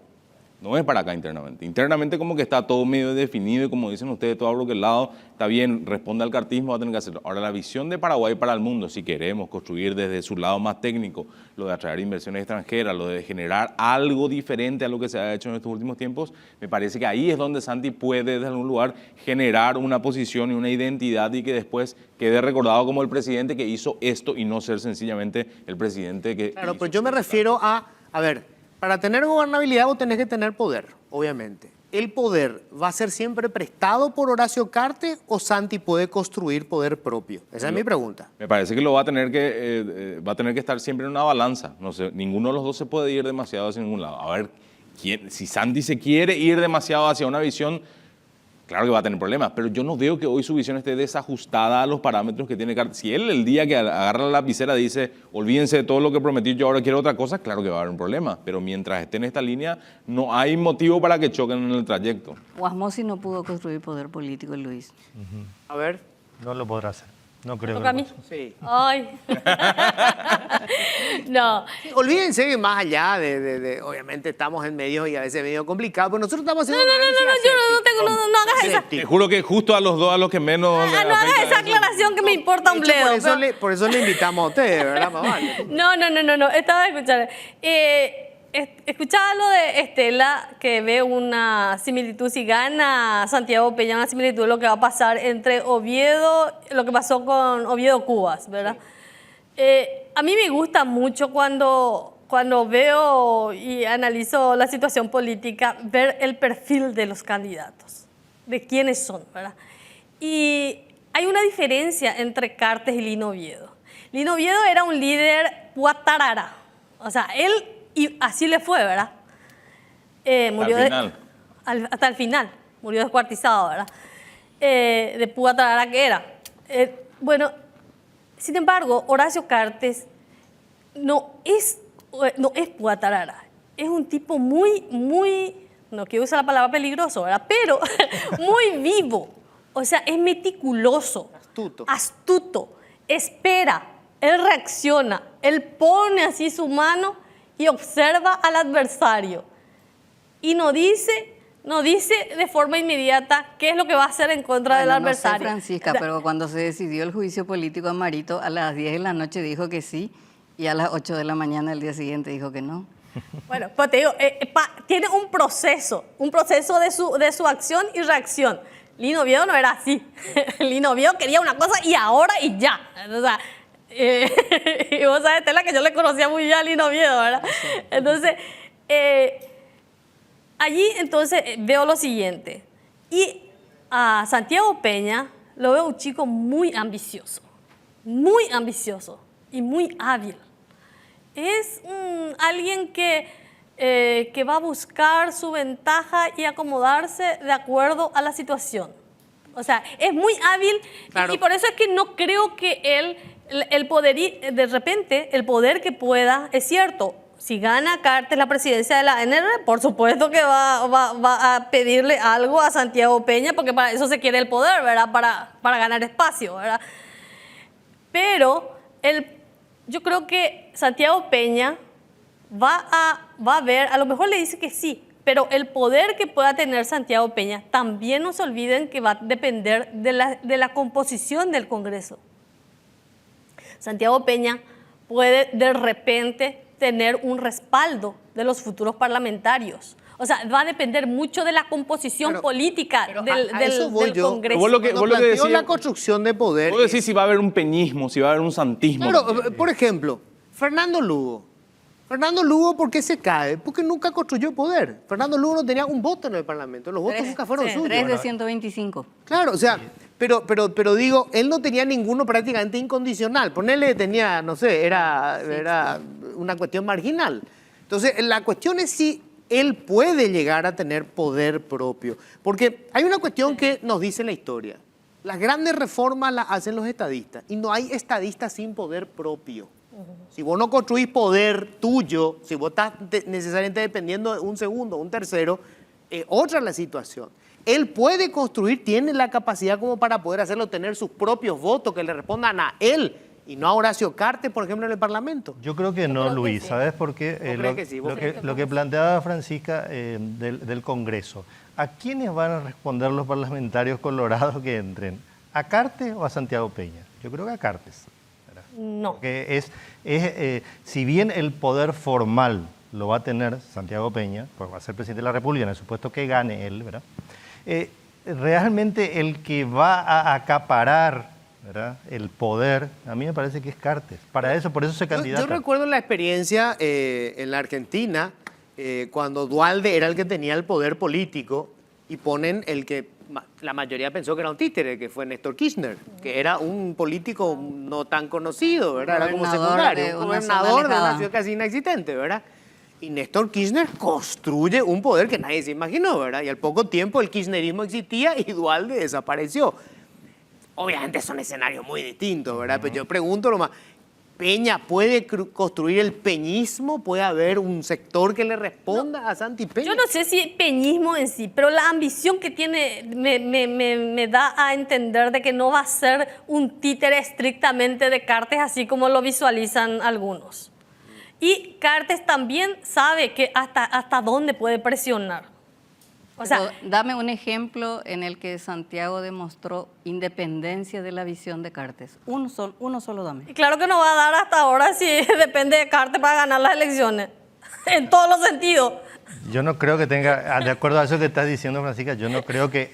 no es para acá internamente. Internamente como que está todo medio definido y como dicen ustedes, todo bloqueado, está bien, responde al cartismo, va a tener que hacerlo. Ahora, la visión de Paraguay para el mundo, si queremos construir desde su lado más técnico, lo de atraer inversiones extranjeras, lo de generar algo diferente a lo que se ha hecho en estos últimos tiempos, me parece que ahí es donde Santi puede, desde algún lugar, generar una posición y una identidad y que después quede recordado como el presidente que hizo esto y no ser sencillamente el presidente que... Claro, hizo pero yo me esto. refiero a ver, para tener gobernabilidad vos tenés que tener poder, obviamente. ¿El poder va a ser siempre prestado por Horacio Cartes o Santi puede construir poder propio? Esa es mi pregunta. Me parece que lo va a tener que estar siempre en una balanza. No sé, ninguno de los dos se puede ir demasiado hacia ningún lado. A ver, si Santi se quiere ir demasiado hacia una visión, claro que va a tener problemas, pero yo no veo que hoy su visión esté desajustada a los parámetros que tiene Cartes. Si él el día que agarra la lapicera dice, olvídense de todo lo que prometí, yo ahora quiero otra cosa, claro que va a haber un problema. Pero mientras esté en esta línea, no hay motivo para que choquen en el trayecto. Guasmosi no pudo construir poder político, Luis. A ver. No lo podrá hacer. No creo que ¿Toca a lo mí? pueda. Sí. Ay. No. Olvídense que más allá obviamente estamos en medios y a veces medio complicado, pero nosotros estamos haciendo No, yo no tengo, no hagas esa. Te juro que justo a los dos, a los que menos... le No hagas afecta esa eso. aclaración que me importa un De hecho, bledo. por eso le invitamos a ustedes, ¿verdad, mamá? No. Estaba escuchando. Escuchaba lo de Estela, que ve una similitud, si gana Santiago Peña, una similitud de lo que va a pasar entre Oviedo, lo que pasó con Oviedo Cubas, ¿verdad? A mí me gusta mucho cuando veo y analizo la situación política, ver el perfil de los candidatos, de quiénes son, ¿verdad? Y hay una diferencia entre Cartes y Lino Oviedo. Lino Oviedo era un líder puatarara, o sea, él... Y así le fue, ¿verdad? Murió Al final. Hasta el final. Murió descuartizado, ¿verdad? De púa tarara que era. Bueno, sin embargo, Horacio Cartes no es púa tarara. Es un tipo muy, no quiero usar la palabra peligroso, ¿verdad? Pero muy vivo. O sea, es meticuloso. Astuto. Espera. Él reacciona. Él pone así su mano y observa al adversario y no dice de forma inmediata qué es lo que va a hacer en contra del adversario. No sé, Francisca, O sea, pero cuando se decidió el juicio político a Marito, a las 10 de la noche dijo que sí y a las 8 de la mañana del día siguiente dijo que no. bueno, pues te digo, tiene un proceso de su acción y reacción. Lino Oviedo no era así. Lino Oviedo quería una cosa y ahora y ya. O sea, y vos sabés, Estela, que yo le conocía muy bien a Lino Oviedo, ¿verdad? Entonces, Allí entonces veo lo siguiente. Y a Santiago Peña lo veo un chico muy ambicioso y muy hábil. Es alguien que va a buscar su ventaja y acomodarse de acuerdo a la situación. O sea, es muy hábil Claro. y por eso es que no creo que el poder, de repente, el poder que pueda, es cierto, si gana Cartes la presidencia de la ANR, por supuesto que va a pedirle algo a Santiago Peña, porque para eso se quiere el poder, ¿verdad? Para ganar espacio, ¿verdad? Pero yo creo que Santiago Peña va a ver, a lo mejor le dice que sí, pero el poder que pueda tener Santiago Peña, también no se olviden que va a depender de la composición del Congreso. Santiago Peña puede de repente tener un respaldo de los futuros parlamentarios. O sea, va a depender mucho de la composición Pero- política pero del a eso voy yo. Congreso. Vos lo que- Cuando vos lo que planteó decís- la construcción de poder. Vos decís si va a haber un peñismo, si va a haber un santismo. Claro, por ejemplo, Fernando Lugo. Fernando Lugo, ¿por qué se cae? Porque nunca construyó poder. Fernando Lugo no tenía un voto en el Parlamento. Los votos nunca fueron suyos. 3 de 125. Claro, o sea, pero digo, él no tenía ninguno prácticamente incondicional. Ponerle tenía, no sé, era una cuestión marginal. Entonces, la cuestión es si él puede llegar a tener poder propio. Porque hay una cuestión que nos dice la historia. Las grandes reformas las hacen los estadistas y no hay estadistas sin poder propio. Si vos no construís poder tuyo, si vos estás necesariamente dependiendo de un segundo, un tercero, otra es la situación. Él puede construir, tiene la capacidad como para poder hacerlo, tener sus propios votos que le respondan a él y no a Horacio Cartes, por ejemplo, en el Parlamento. Yo creo que no, creo que Luis, sí. ¿sabes por qué? ¿Vos crees que sí? ¿Vos crees que Lo que planteaba Francisca del Congreso. ¿A quiénes van a responder los parlamentarios colorados que entren? ¿A Cartes o a Santiago Peña? Yo creo que a Cartes. ¿verdad? No. Porque si bien el poder formal lo va a tener Santiago Peña, pues va a ser presidente de la República, en el supuesto que gane él, ¿verdad? Realmente el que va a acaparar, ¿verdad?, el poder, a mí me parece que es Cartes. Por eso se candidata. Yo recuerdo la experiencia en la Argentina, cuando Duhalde era el que tenía el poder político y ponen el que la mayoría pensó que era un títere, que fue Néstor Kirchner, que era un político no tan conocido, ¿verdad? Era como Gobernador secundario, de un una gobernador zona de una alejada. ciudad casi inexistente, ¿verdad? Y Néstor Kirchner construye un poder que nadie se imaginó, ¿verdad? Y al poco tiempo el kirchnerismo existía y Duhalde desapareció. Obviamente son escenarios muy distintos, ¿verdad? Pero yo pregunto nomás, ¿Peña puede construir el peñismo? ¿Puede haber un sector que le responda a Santi Peña? Yo no sé si peñismo en sí, pero la ambición que tiene me da a entender de que no va a ser un títere estrictamente de Cartes, así como lo visualizan algunos. Y Cartes también sabe que hasta dónde puede presionar. O sea, Pero dame un ejemplo en el que Santiago demostró independencia de la visión de Cartes. Uno solo dame. y claro que no va a dar hasta ahora si depende de Cartes para ganar las elecciones, en todos los sentidos. Yo no creo que tenga, de acuerdo a eso que estás diciendo, Francisca, yo no creo que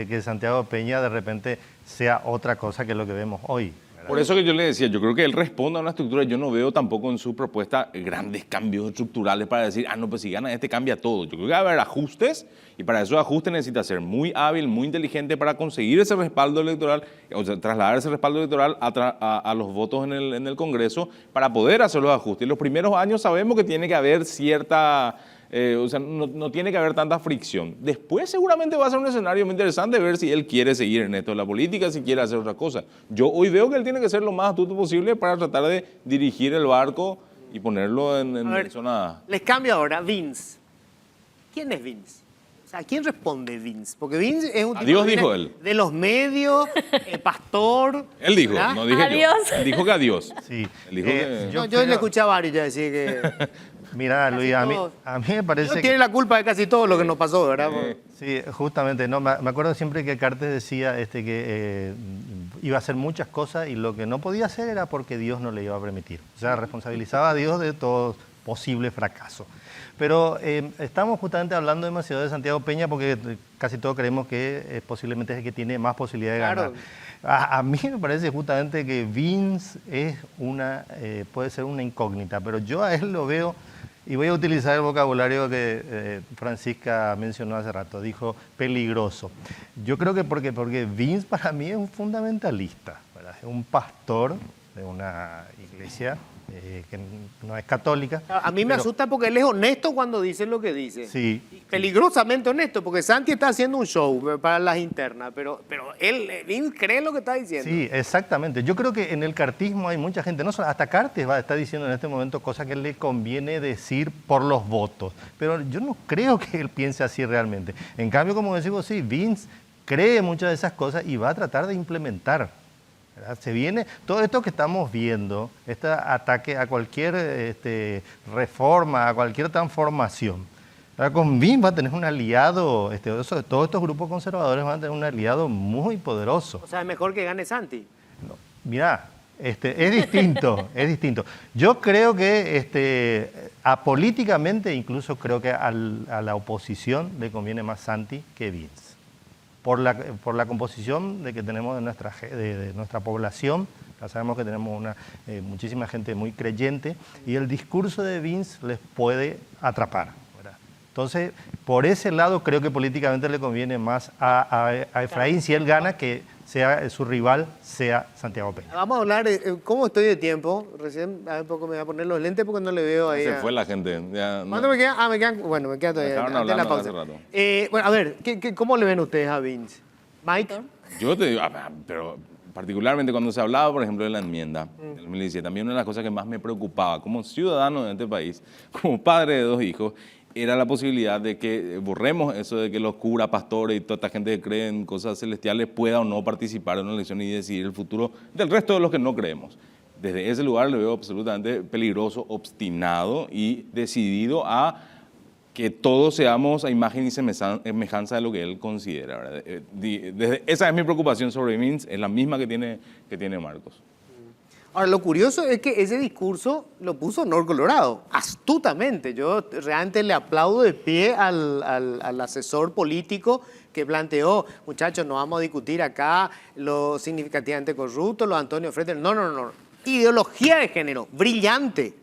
que Santiago Peña de repente sea otra cosa que lo que vemos hoy. ¿verdad? Por eso que yo le decía, yo creo que él responde a una estructura. Yo no veo tampoco en su propuesta grandes cambios estructurales para decir, no, pues si gana este cambia todo. Yo creo que va a haber ajustes y para esos ajustes necesita ser muy hábil, muy inteligente para conseguir ese respaldo electoral, o sea, trasladar ese respaldo electoral a los votos en el Congreso para poder hacer los ajustes. En los primeros años sabemos que tiene que haber cierta... o sea, no tiene que haber tanta fricción. Después seguramente va a ser un escenario muy interesante ver si él quiere seguir en esto de la política, si quiere hacer otra cosa. Yo hoy veo que él tiene que ser lo más astuto posible para tratar de dirigir el barco y ponerlo A en ver, zona... les cambio ahora, Vince. ¿Quién es Vince? O sea, ¿a quién responde Vince? Porque Vince es un tipo Adiós, que viene dijo él. de los medios, pastor. Él dijo, ¿verdad? no dije Adiós. yo. Él dijo que adiós. Sí. Él dijo que... Yo creo- le escuché a varios ya decir que Mira, Luis, a mí todos. me parece Dios que... tiene la culpa de casi todo lo que nos pasó, ¿verdad? Sí, justamente, no, me acuerdo siempre que Cartes decía que iba a hacer muchas cosas y lo que no podía hacer era porque Dios no le iba a permitir. O sea, responsabilizaba a Dios de todo posible fracaso. Pero estamos justamente hablando demasiado de Santiago Peña porque casi todos creemos que posiblemente es el que tiene más posibilidad de Claro. ganar. A mí me parece justamente que Vince puede ser una incógnita, pero yo a él lo veo Y voy a utilizar el vocabulario que Francisca mencionó hace rato, dijo peligroso. Yo creo que porque Vince para mí es un fundamentalista, ¿verdad? Es un pastor de una iglesia que no es católica. A mí me asusta porque él es honesto cuando dice lo que dice. Sí. Peligrosamente honesto, porque Santi está haciendo un show para las internas, pero él cree lo que está diciendo. Sí, exactamente. Yo creo que en el cartismo hay mucha gente, no solo, hasta Cartes está diciendo en este momento cosas que le conviene decir por los votos, pero yo no creo que él piense así realmente. En cambio, como decimos, sí, Vince cree muchas de esas cosas y va a tratar de implementar. ¿Verdad? Se viene todo esto que estamos viendo, este ataque a cualquier reforma, a cualquier transformación. Ahora, con Vince va a tener un aliado, todos estos grupos conservadores van a tener un aliado muy poderoso. O sea, es mejor que gane Santi. No, mirá, es distinto, es distinto. Yo creo que apolíticamente incluso creo que a la oposición le conviene más Santi que Vince. Por la composición que tenemos de nuestra población, ya sabemos que tenemos muchísima gente muy creyente y el discurso de Vince les puede atrapar, ¿verdad? Entonces, por ese lado creo que políticamente le conviene más a Efraín, si él gana, que su rival sea Santiago Peña. Vamos a hablar, ¿cómo estoy de tiempo? Recién, a ver, poco me voy a poner los lentes porque no le veo ahí. Se fue la gente. Ya, ¿Cuánto me queda? Me quedan, bueno, me queda todavía. Estaban Antes de la hablando pausa. hace rato. Bueno, a ver, ¿cómo le ven ustedes a Vince? Mike. Yo te digo, pero particularmente cuando se hablaba, por ejemplo, de la enmienda del 2017, también una de las cosas que más me preocupaba como ciudadano de este país, como padre de 2 hijos, era la posibilidad de que borremos eso de que los curas, pastores y toda esta gente que cree en cosas celestiales pueda o no participar en una elección y decidir el futuro del resto de los que no creemos. Desde ese lugar lo veo absolutamente peligroso, obstinado y decidido a que todos seamos a imagen y semejanza de lo que él considera, ¿verdad? Esa es mi preocupación sobre Vince, es la misma que tiene Marcos. Ahora, lo curioso es que ese discurso lo puso Nor Colorado, astutamente. Yo realmente le aplaudo de pie al asesor político que planteó, muchachos, no vamos a discutir acá lo significativamente corrupto, lo Antonio Freter. No. Ideología de género, brillante,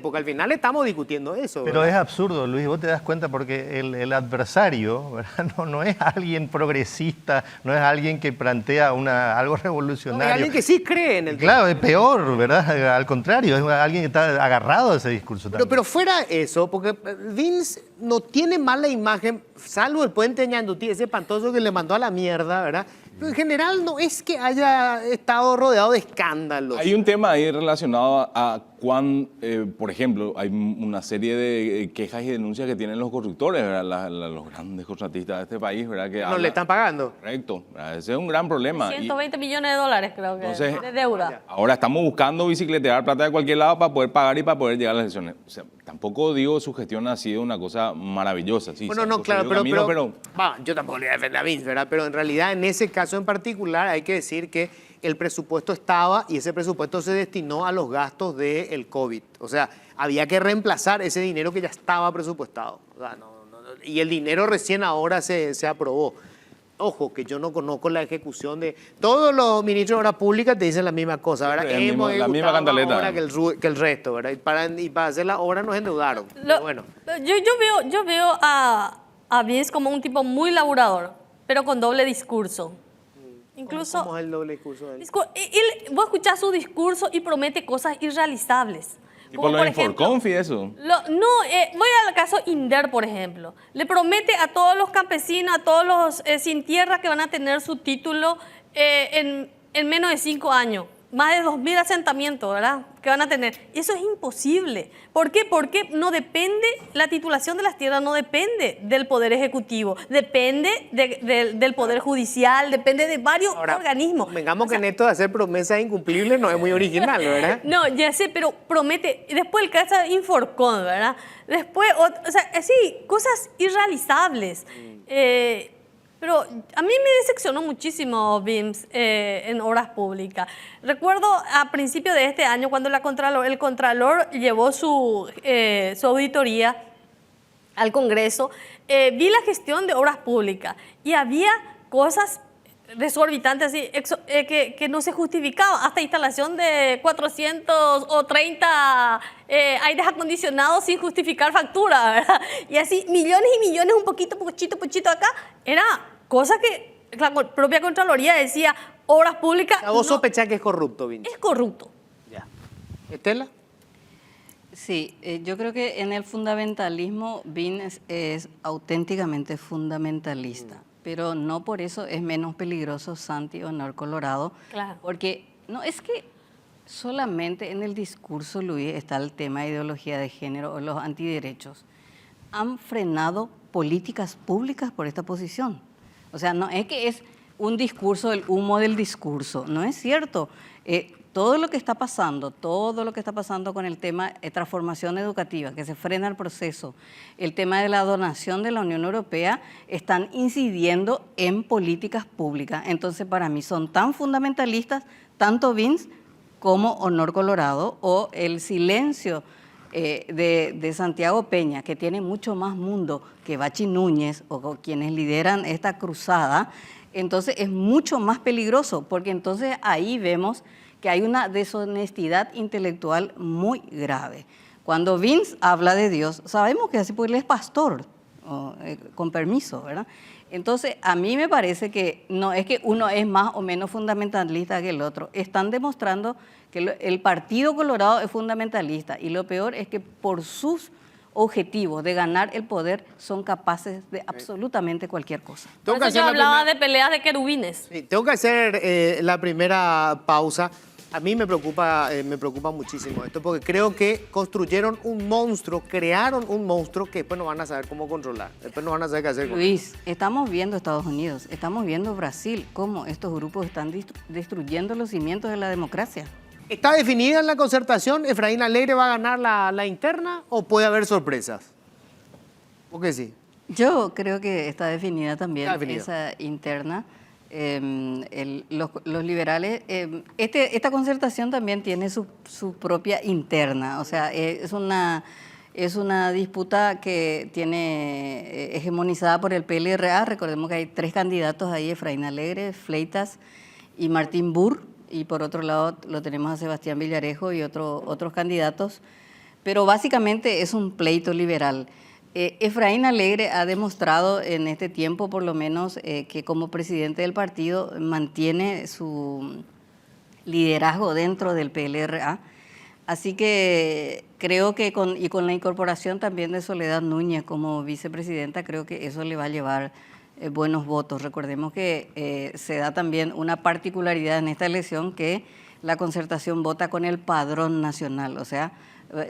porque al final estamos discutiendo eso. Pero ¿verdad? es absurdo, Luis, vos te das cuenta porque el adversario, ¿verdad? No es alguien progresista, no es alguien que plantea algo revolucionario. No, es alguien que sí cree en el Claro, es peor, ¿verdad? Al contrario, es alguien que está agarrado a ese discurso también. Pero fuera eso, porque Vince no tiene mala imagen, salvo el puente Ñandutí, ese espantoso que le mandó a la mierda, ¿verdad? Pero en general no es que haya estado rodeado de escándalos. Hay un tema ahí relacionado a por ejemplo, hay una serie de quejas y denuncias que tienen los corruptores, ¿verdad? Los grandes contratistas de este país, ¿verdad? Que No le están pagando. Correcto, ¿verdad? Ese es un gran problema. 120 millones de dólares creo que Entonces, de deuda. Ahora estamos buscando bicicletear plata de cualquier lado para poder pagar y para poder llegar a las elecciones. O sea, tampoco digo su gestión ha sido una cosa maravillosa. Sí, Bueno, se ha no, claro, construido pero camino, yo tampoco le voy a defender a Vince, ¿verdad? Pero en realidad en ese caso en particular hay que decir que el presupuesto estaba y ese presupuesto se destinó a los gastos del COVID. O sea, había que reemplazar ese dinero que ya estaba presupuestado. O sea, y el dinero recién ahora se aprobó. Ojo, que yo no conozco la ejecución de... Todos los ministros de Obras Públicas te dicen la misma cosa, ¿verdad? La misma ejecutado cantaleta. más obra que el resto, ¿verdad? Y para hacer la obra nos endeudaron. Bueno. Yo veo a Vince como un tipo muy laburador, pero con doble discurso. Incluso, ¿Cómo es el doble discurso de él? vos escuchás su discurso y promete cosas irrealizables. Tipo Como lo por de ejemplo, Inforconf y eso. voy al caso INDER, por ejemplo. Le promete a todos los campesinos, a todos los sin tierra que van a tener su título en menos de 5 años. Más de 2.000 asentamientos, ¿verdad? Que van a tener. Eso es imposible. ¿Por qué? Porque no depende, la titulación de las tierras no depende del Poder Ejecutivo, depende del Poder Judicial, depende de varios organismos. Vengamos que en esto de hacer promesas incumplibles no es muy original, ¿verdad? No, ya sé, pero promete. Y después el caso de Inforcon, ¿verdad? Después, o sea, así, cosas irrealizables. Pero a mí me decepcionó muchísimo Vince en obras públicas. Recuerdo a principios de este año cuando el Contralor llevó su auditoría al Congreso, vi la gestión de obras públicas y había cosas desorbitantes, así, que no se justificaba, hasta instalación de 430 aires acondicionados sin justificar factura, ¿verdad? Y así millones y millones, un poquito, pochito acá, era cosa que la propia Contraloría decía, obras públicas. ¿Vos no, sospechás que es corrupto, Vinci? es corrupto. Ya. ¿Estela? Sí, yo creo que en el fundamentalismo BIN es auténticamente fundamentalista, pero no por eso es menos peligroso Santi o Honor Colorado, Claro. porque no es que solamente en el discurso, Luis, está el tema de ideología de género o los antiderechos. Han frenado políticas públicas por esta posición. O sea, no es que es un discurso, el humo del discurso, no es cierto. Todo lo que está pasando con el tema de transformación educativa, que se frena el proceso, el tema de la donación de la Unión Europea, están incidiendo en políticas públicas. Entonces, para mí son tan fundamentalistas, tanto Vince como Honor Colorado, o el silencio de Santiago Peña, que tiene mucho más mundo que Bachi Núñez o quienes lideran esta cruzada. Entonces es mucho más peligroso, porque entonces ahí vemos que hay una deshonestidad intelectual muy grave. Cuando Vince habla de Dios, sabemos que es así porque él es pastor, con permiso, ¿verdad? Entonces, a mí me parece que no es que uno es más o menos fundamentalista que el otro. Están demostrando que el Partido Colorado es fundamentalista, y lo peor es que por sus objetivos de ganar el poder son capaces de absolutamente cualquier cosa. Por Tengo que eso yo hacer la hablaba primera- de peleas de querubines. Sí, tengo que hacer la primera pausa. A mí me preocupa muchísimo esto, porque creo que construyeron un monstruo, crearon un monstruo que después no van a saber cómo controlar. Después no van a saber qué hacer con él. Luis, estamos viendo Estados Unidos, estamos viendo Brasil, cómo estos grupos están destruyendo los cimientos de la democracia. ¿Está definida en la concertación? ¿Efraín Alegre va a ganar la interna o puede haber sorpresas? ¿O qué sí? Yo creo que está definida también Está definido. esa interna. Los liberales, esta concertación también tiene su propia interna, o sea, es una disputa que tiene hegemonizada por el PLRA. Recordemos que hay 3 candidatos ahí: Efraín Alegre, Fleitas y Martín Burr, y por otro lado lo tenemos a Sebastián Villarejo y otros candidatos, pero básicamente es un pleito liberal. Efraín Alegre ha demostrado en este tiempo, por lo menos, que como presidente del partido mantiene su liderazgo dentro del PLRA. Así que creo que con la incorporación también de Soledad Núñez como vicepresidenta, creo que eso le va a llevar buenos votos. Recordemos que se da también una particularidad en esta elección, que la concertación vota con el padrón nacional, o sea,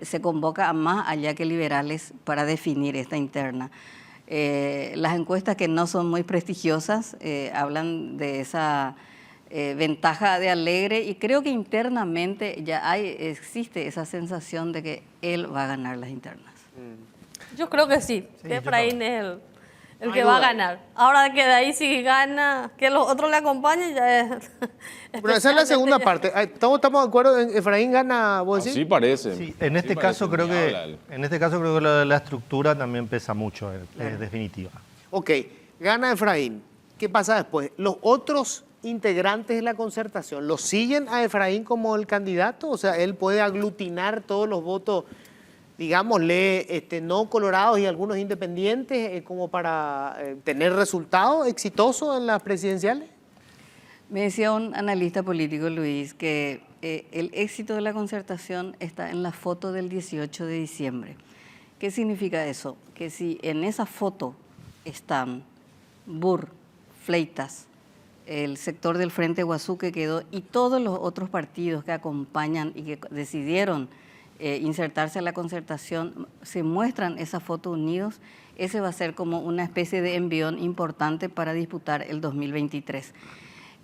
se convoca a más allá que liberales para definir esta interna. Las encuestas, que no son muy prestigiosas, hablan de esa ventaja de Alegre, y creo que internamente ya existe esa sensación de que él va a ganar las internas. Yo creo que sí, Sí, que yo Efraín es el No que hay va a duda. ganar. Ahora que de ahí si gana, que los otros le acompañen, ya es... Pero esa es la segunda parte. ¿Estamos de acuerdo en Efraín gana, vos decís? Así parece. Sí, en Así este caso parece, creo ni que habla. la estructura también pesa mucho, es definitiva. Ok, gana Efraín. ¿Qué pasa después? ¿Los otros integrantes de la concertación los siguen a Efraín como el candidato? O sea, él puede aglutinar todos los votos, digámosle, no colorados y algunos independientes, como para tener resultados exitosos en las presidenciales. Me decía un analista político, Luis, que el éxito de la concertación está en la foto del 18 de diciembre. ¿Qué significa eso? Que si en esa foto están Burr, Fleitas, el sector del Frente Guazú que quedó, y todos los otros partidos que acompañan y que decidieron insertarse a la concertación, se muestran esa foto unidos, ese va a ser como una especie de envión importante para disputar el 2023.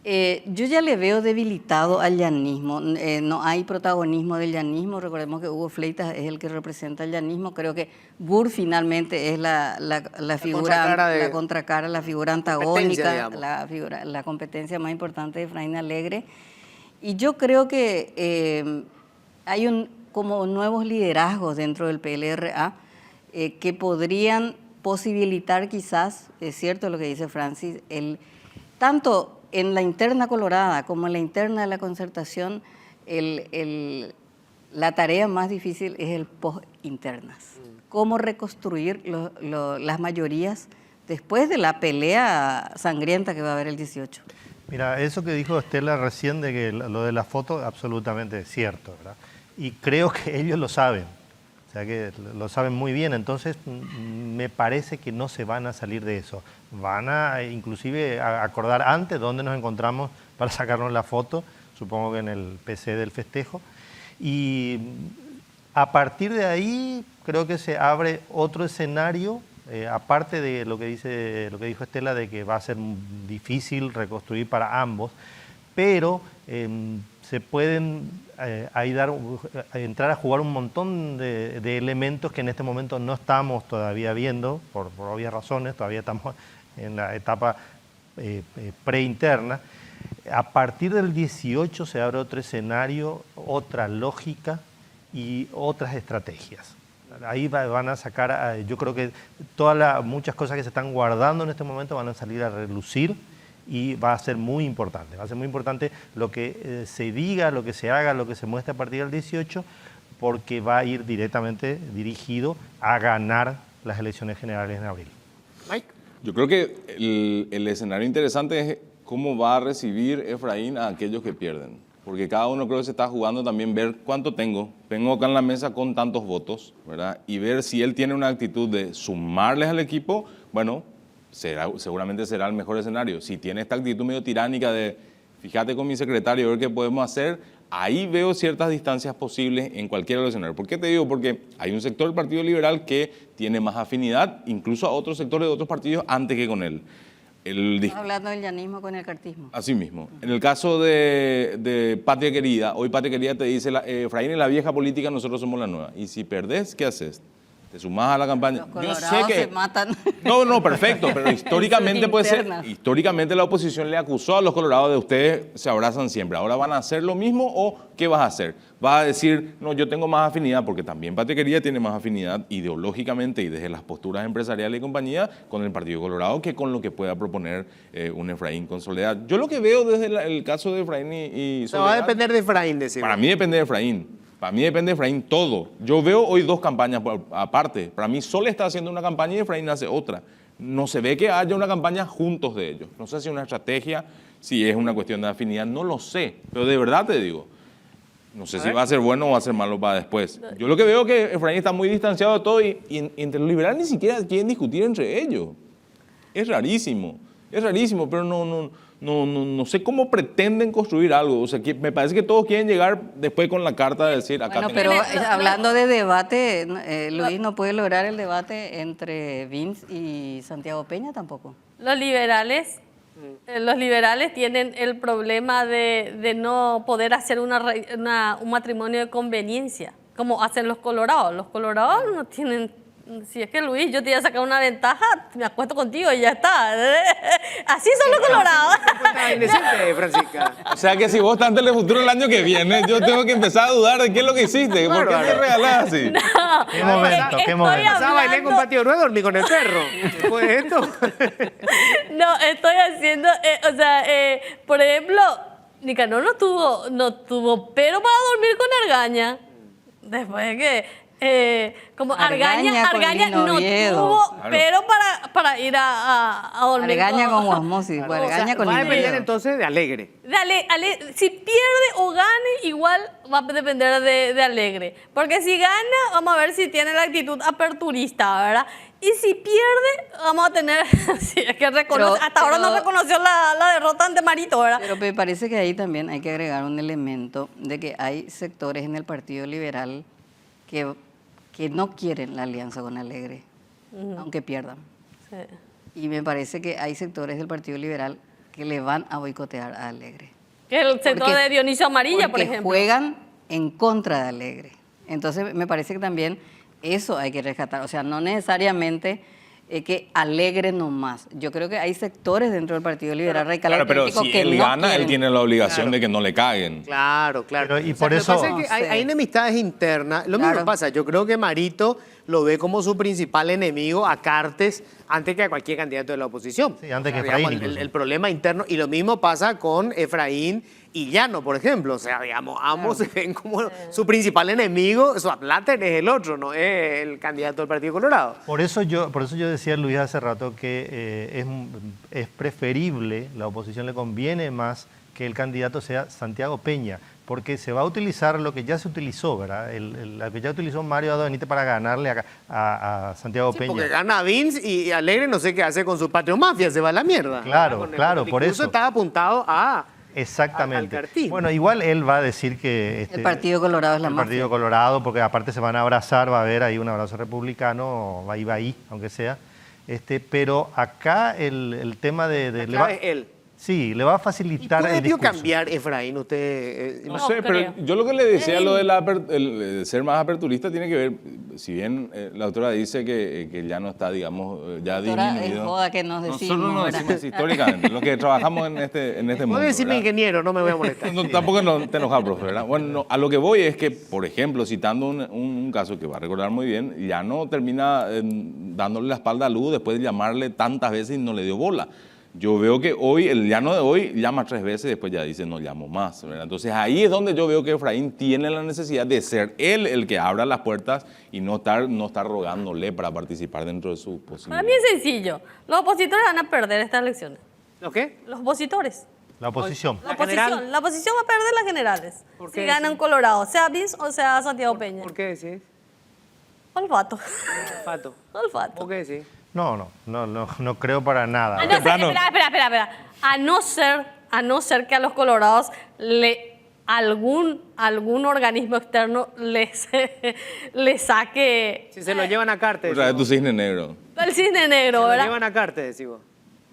Yo ya le veo debilitado al llanismo, no hay protagonismo del llanismo. Recordemos que Hugo Fleitas es el que representa el llanismo. Creo que Burr finalmente es la figura, la contracara, la figura antagónica, la competencia más importante de Efraín Alegre. Y yo creo que hay como nuevos liderazgos dentro del PLRA que podrían posibilitar quizás, es cierto lo que dice Francis, tanto en la interna colorada como en la interna de la Concertación, la tarea más difícil es el post-internas. Cómo reconstruir las mayorías después de la pelea sangrienta que va a haber el 18. Mira, eso que dijo Estela recién de que lo de la foto, absolutamente es cierto, ¿verdad? Y creo que ellos lo saben, o sea que lo saben muy bien, entonces me parece que no se van a salir de eso. Van a inclusive a acordar antes dónde nos encontramos para sacarnos la foto, supongo que en el PC del festejo. Y a partir de ahí creo que se abre otro escenario, aparte de lo que dijo Estela, de que va a ser difícil reconstruir para ambos, pero se pueden entrar a jugar un montón de elementos que en este momento no estamos todavía viendo, por obvias razones, todavía estamos en la etapa preinterna. A partir del 18 se abre otro escenario, otra lógica y otras estrategias. Ahí van a sacar, yo creo que muchas cosas que se están guardando en este momento van a salir a relucir y va a ser muy importante. Va a ser muy importante lo que se diga, lo que se haga, lo que se muestre a partir del 18, porque va a ir directamente dirigido a ganar las elecciones generales en abril. Mike. Yo creo que el escenario interesante es cómo va a recibir Efraín a aquellos que pierden. Porque cada uno creo que se está jugando también ver cuánto tengo acá en la mesa con tantos votos, ¿verdad? Y ver si él tiene una actitud de sumarles al equipo, bueno, seguramente será el mejor escenario. Si tiene esta actitud medio tiránica de, fíjate con mi secretario, ver qué podemos hacer, ahí veo ciertas distancias posibles en cualquier escenario. ¿Por qué te digo? Porque hay un sector del Partido Liberal que tiene más afinidad, incluso a otros sectores de otros partidos, antes que con él. Estás hablando del llanismo con el cartismo. Así mismo. En el caso de Patria Querida, hoy Patria Querida te dice, Efraín, en la vieja política nosotros somos la nueva. Y si perdés, ¿qué haces? ¿Te sumás a la campaña? Los colorados se matan. No, perfecto, pero históricamente puede ser, internas. históricamente la oposición le acusó a los colorados de ustedes se abrazan siempre. ¿Ahora van a hacer lo mismo o qué vas a hacer? ¿Vas a decir, no, yo tengo más afinidad, porque también Patria Querida tiene más afinidad ideológicamente y desde las posturas empresariales y compañía con el Partido Colorado que con lo que pueda proponer un Efraín con Soledad? Yo lo que veo desde el caso de Efraín y Soledad... No, va a depender de Efraín, decimos. Para mí depende de Efraín. Para mí depende de Efraín todo. Yo veo hoy dos campañas aparte. Para mí Sol está haciendo una campaña y Efraín hace otra. No se ve que haya una campaña juntos de ellos. No sé si es una estrategia, si es una cuestión de afinidad, no lo sé. Pero de verdad te digo, no sé si va a ser bueno o va a ser malo para después. Yo lo que veo es que Efraín está muy distanciado de todo y entre los liberales ni siquiera quieren discutir entre ellos. Es rarísimo, pero no sé cómo pretenden construir algo. O sea, que me parece que todos quieren llegar después con la carta de decir acá. Bueno, pero hablando de debate, Luis no puede lograr el debate entre Vince y Santiago Peña tampoco. Los liberales tienen el problema de no poder hacer un matrimonio de conveniencia, como hacen los colorados. Los colorados no tienen... Si es que Luis, yo te iba a sacar una ventaja, me acuesto contigo y ya está. Así son los colorados. Indecente, Francisca. O sea que si vos estás en Telefuturo el año que viene, yo tengo que empezar a dudar de qué es lo que hiciste. ¿Por qué me regalás así? No, ¿Qué momento? ¿Qué momento? Pasaba a bailar con Patio Ruedo, dormí con el perro. Después de esto. No, estoy haciendo, por ejemplo, Nicanor no tuvo pero para dormir con Argaña. Después de que... como Argaña no tuvo, pero para ir a dormir. Argaña con Guasmosis, Argaña con va a Lino depender Oviedo. entonces de Alegre. Si pierde o gane, igual va a depender de Alegre. Porque si gana, vamos a ver si tiene la actitud aperturista, ¿verdad? Y si pierde, vamos a tener... si es que hasta ahora no reconoció la derrota ante Marito, ¿verdad? Pero me parece que ahí también hay que agregar un elemento de que hay sectores en el Partido Liberal que no quieren la alianza con Alegre, aunque pierdan. Sí. Y me parece que hay sectores del Partido Liberal que le van a boicotear a Alegre. Que el sector Porque- de Dionisio Amarilla, por porque ejemplo. juegan en contra de Alegre. Entonces, me parece que también eso hay que rescatar. O sea, no necesariamente que Alegre nomás. Yo creo que hay sectores dentro del Partido Liberal radical Claro, pero auténtico si que él no gana, él quieren. tiene la obligación Claro. de que no le caguen. Claro. Pero, y O sea, por lo que eso- pasa es que hay No sé. enemistades internas. Lo Claro. mismo pasa. Yo creo que Marito lo ve como su principal enemigo a Cartes antes que a cualquier candidato de la oposición. Sí, antes que Digamos, Efraín, incluso. el problema interno, y lo mismo pasa con Efraín y Llano, por ejemplo. O sea, digamos, ambos se ven como su principal enemigo. Su Blatter es el otro, no es el candidato del Partido Colorado. Por eso yo decía, Luis, hace rato que es preferible, la oposición le conviene más que el candidato sea Santiago Peña, porque se va a utilizar lo que ya se utilizó, ¿verdad? Lo que ya utilizó Mario Abdo Benítez para ganarle a Santiago Sí, Peña. porque gana Vince y Alegre no sé qué hace con su patrio mafia, se va a la mierda. Claro, Con el claro, por discurso eso. estaba apuntado a... Exactamente. al cartismo. Bueno, igual él va a decir que... El Partido Colorado es la el mafia. Partido Colorado, porque aparte se van a abrazar, va a haber ahí un abrazo republicano, va ahí, aunque sea. Pero acá el tema de... La le va- clave es él. Sí, le va a ¿Y facilitar el puede discurso. cambiar, Efraín, usted? No No sé, creo. pero yo lo que le decía, lo de ser más aperturista tiene que ver, si bien la autora dice que ya no está, digamos, ya Doctora, disminuido. es joda que nos decimos, Nosotros nos ¿verdad? decimos históricamente, los que trabajamos en este mundo. Puede decirme ¿verdad? ingeniero, no me voy a molestar. No, tampoco no te enojas, profe, ¿verdad? Bueno, no, a lo que voy es que, por ejemplo, citando un caso que va a recordar muy bien, ya no termina dándole la espalda a Luz después de llamarle tantas veces y no le dio bola. Yo veo que hoy, el llano de hoy, llama 3 veces y después ya dice no llamo más, ¿verdad? Entonces ahí es donde yo veo que Efraín tiene la necesidad de ser él el que abra las puertas y no estar rogándole para participar dentro de su Para posibilidad. mí es sencillo. Los opositores van a perder estas elecciones. ¿Lo qué? Los opositores. La oposición. La La oposición. general. La oposición va a perder las generales. ¿Por Si qué ganan decís? Colorado, sea Vince o sea Santiago Peña. ¿Por qué decís? Olfato. Pato. Olfato. ¿Por qué decís? No creo para nada. A no ser, espera. A no ser que a los colorados algún organismo externo les saque Si se lo llevan a Cartes. Otra vez tu cisne negro. el cisne negro, Se lo ¿verdad? llevan a Cartes, decís vos.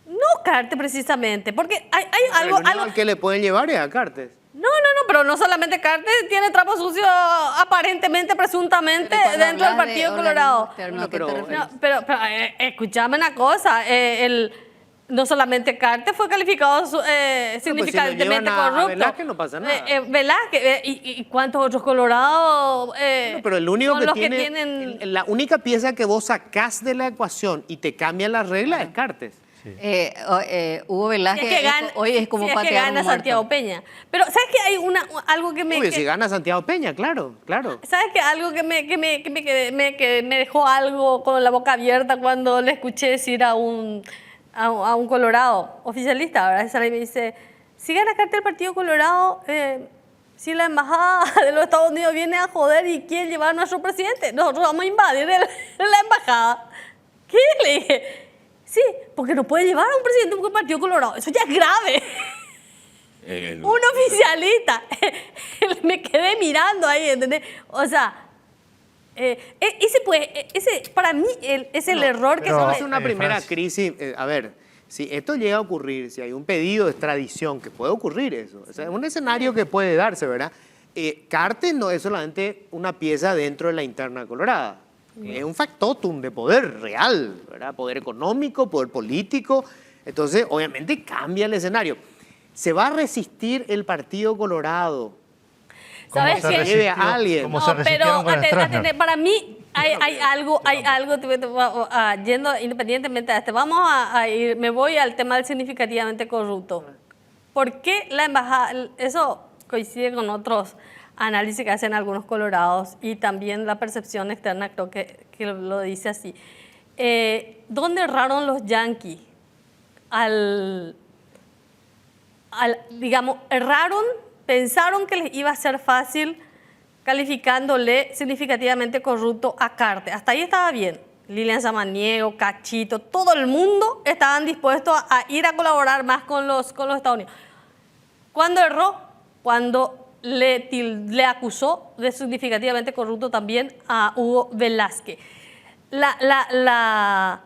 No Carte precisamente, porque hay Pero algo, el único al que le pueden llevar es a Cartes. No, pero no solamente Carte tiene trapo sucio aparentemente, presuntamente, Pero cuando dentro del hablas de Partido organismo Colorado. externo, ¿a qué Bueno, te pero- refieres? No, pero escúchame una cosa, no solamente Carte fue calificado significativamente llevan a corrupto. Velázquez no pasa nada. Velázquez, ¿y cuántos otros colorados? No, pero el único son que los tiene, tienen... la única pieza que vos sacás de la ecuación y te cambian las reglas es Cartes. Hugo Velázquez Si es que gana, hoy es como si es que patear gana un muerto. Santiago Peña. Pero ¿sabes qué? Hay algo que me... Obvio, que- si gana Santiago Peña, claro. ¿Sabes qué? Algo que me dejó algo con la boca abierta cuando le escuché decir a un colorado oficialista, ¿verdad? Sale y me dice, si gana carta el Partido Colorado, si la embajada de los Estados Unidos viene a joder y quiere llevar a nuestro presidente, nosotros vamos a invadir la embajada. ¿Qué? Le dije, sí, porque no puede llevar a un presidente del Partido Colorado. Eso ya es grave. Un oficialista. Me quedé mirando ahí, ¿entendés? O sea, ese para mí es el error que pero- se Es una primera Francis. crisis. A ver, si esto llega a ocurrir, si hay un pedido de extradición, que puede ocurrir eso, o sea, es un escenario que puede darse, ¿verdad? Cartes no es solamente una pieza dentro de la interna colorada. Es un factotum de poder real, ¿verdad? Poder económico, poder político. Entonces, obviamente cambia el escenario. Se va a resistir el Partido Colorado. ¿Sabes ¿Cómo se qué? resistió? Lleve a alguien. ¿Cómo No, se pero resistieron con Stroessner? para mí hay algo, yendo independientemente de este, me voy al tema del significativamente corrupto. ¿Por qué la embajada, eso coincide con otros análisis que hacen algunos colorados y también la percepción externa creo que lo dice así? ¿Dónde erraron los yanquis? Digamos, erraron, pensaron que les iba a ser fácil calificándole significativamente corrupto a Cartes. Hasta ahí estaba bien. Lilian Samaniego, Cachito, todo el mundo estaban dispuestos a ir a colaborar más con los Estados Unidos. ¿Cuándo erró? Cuando le acusó de significativamente corrupto también a Hugo Velázquez. La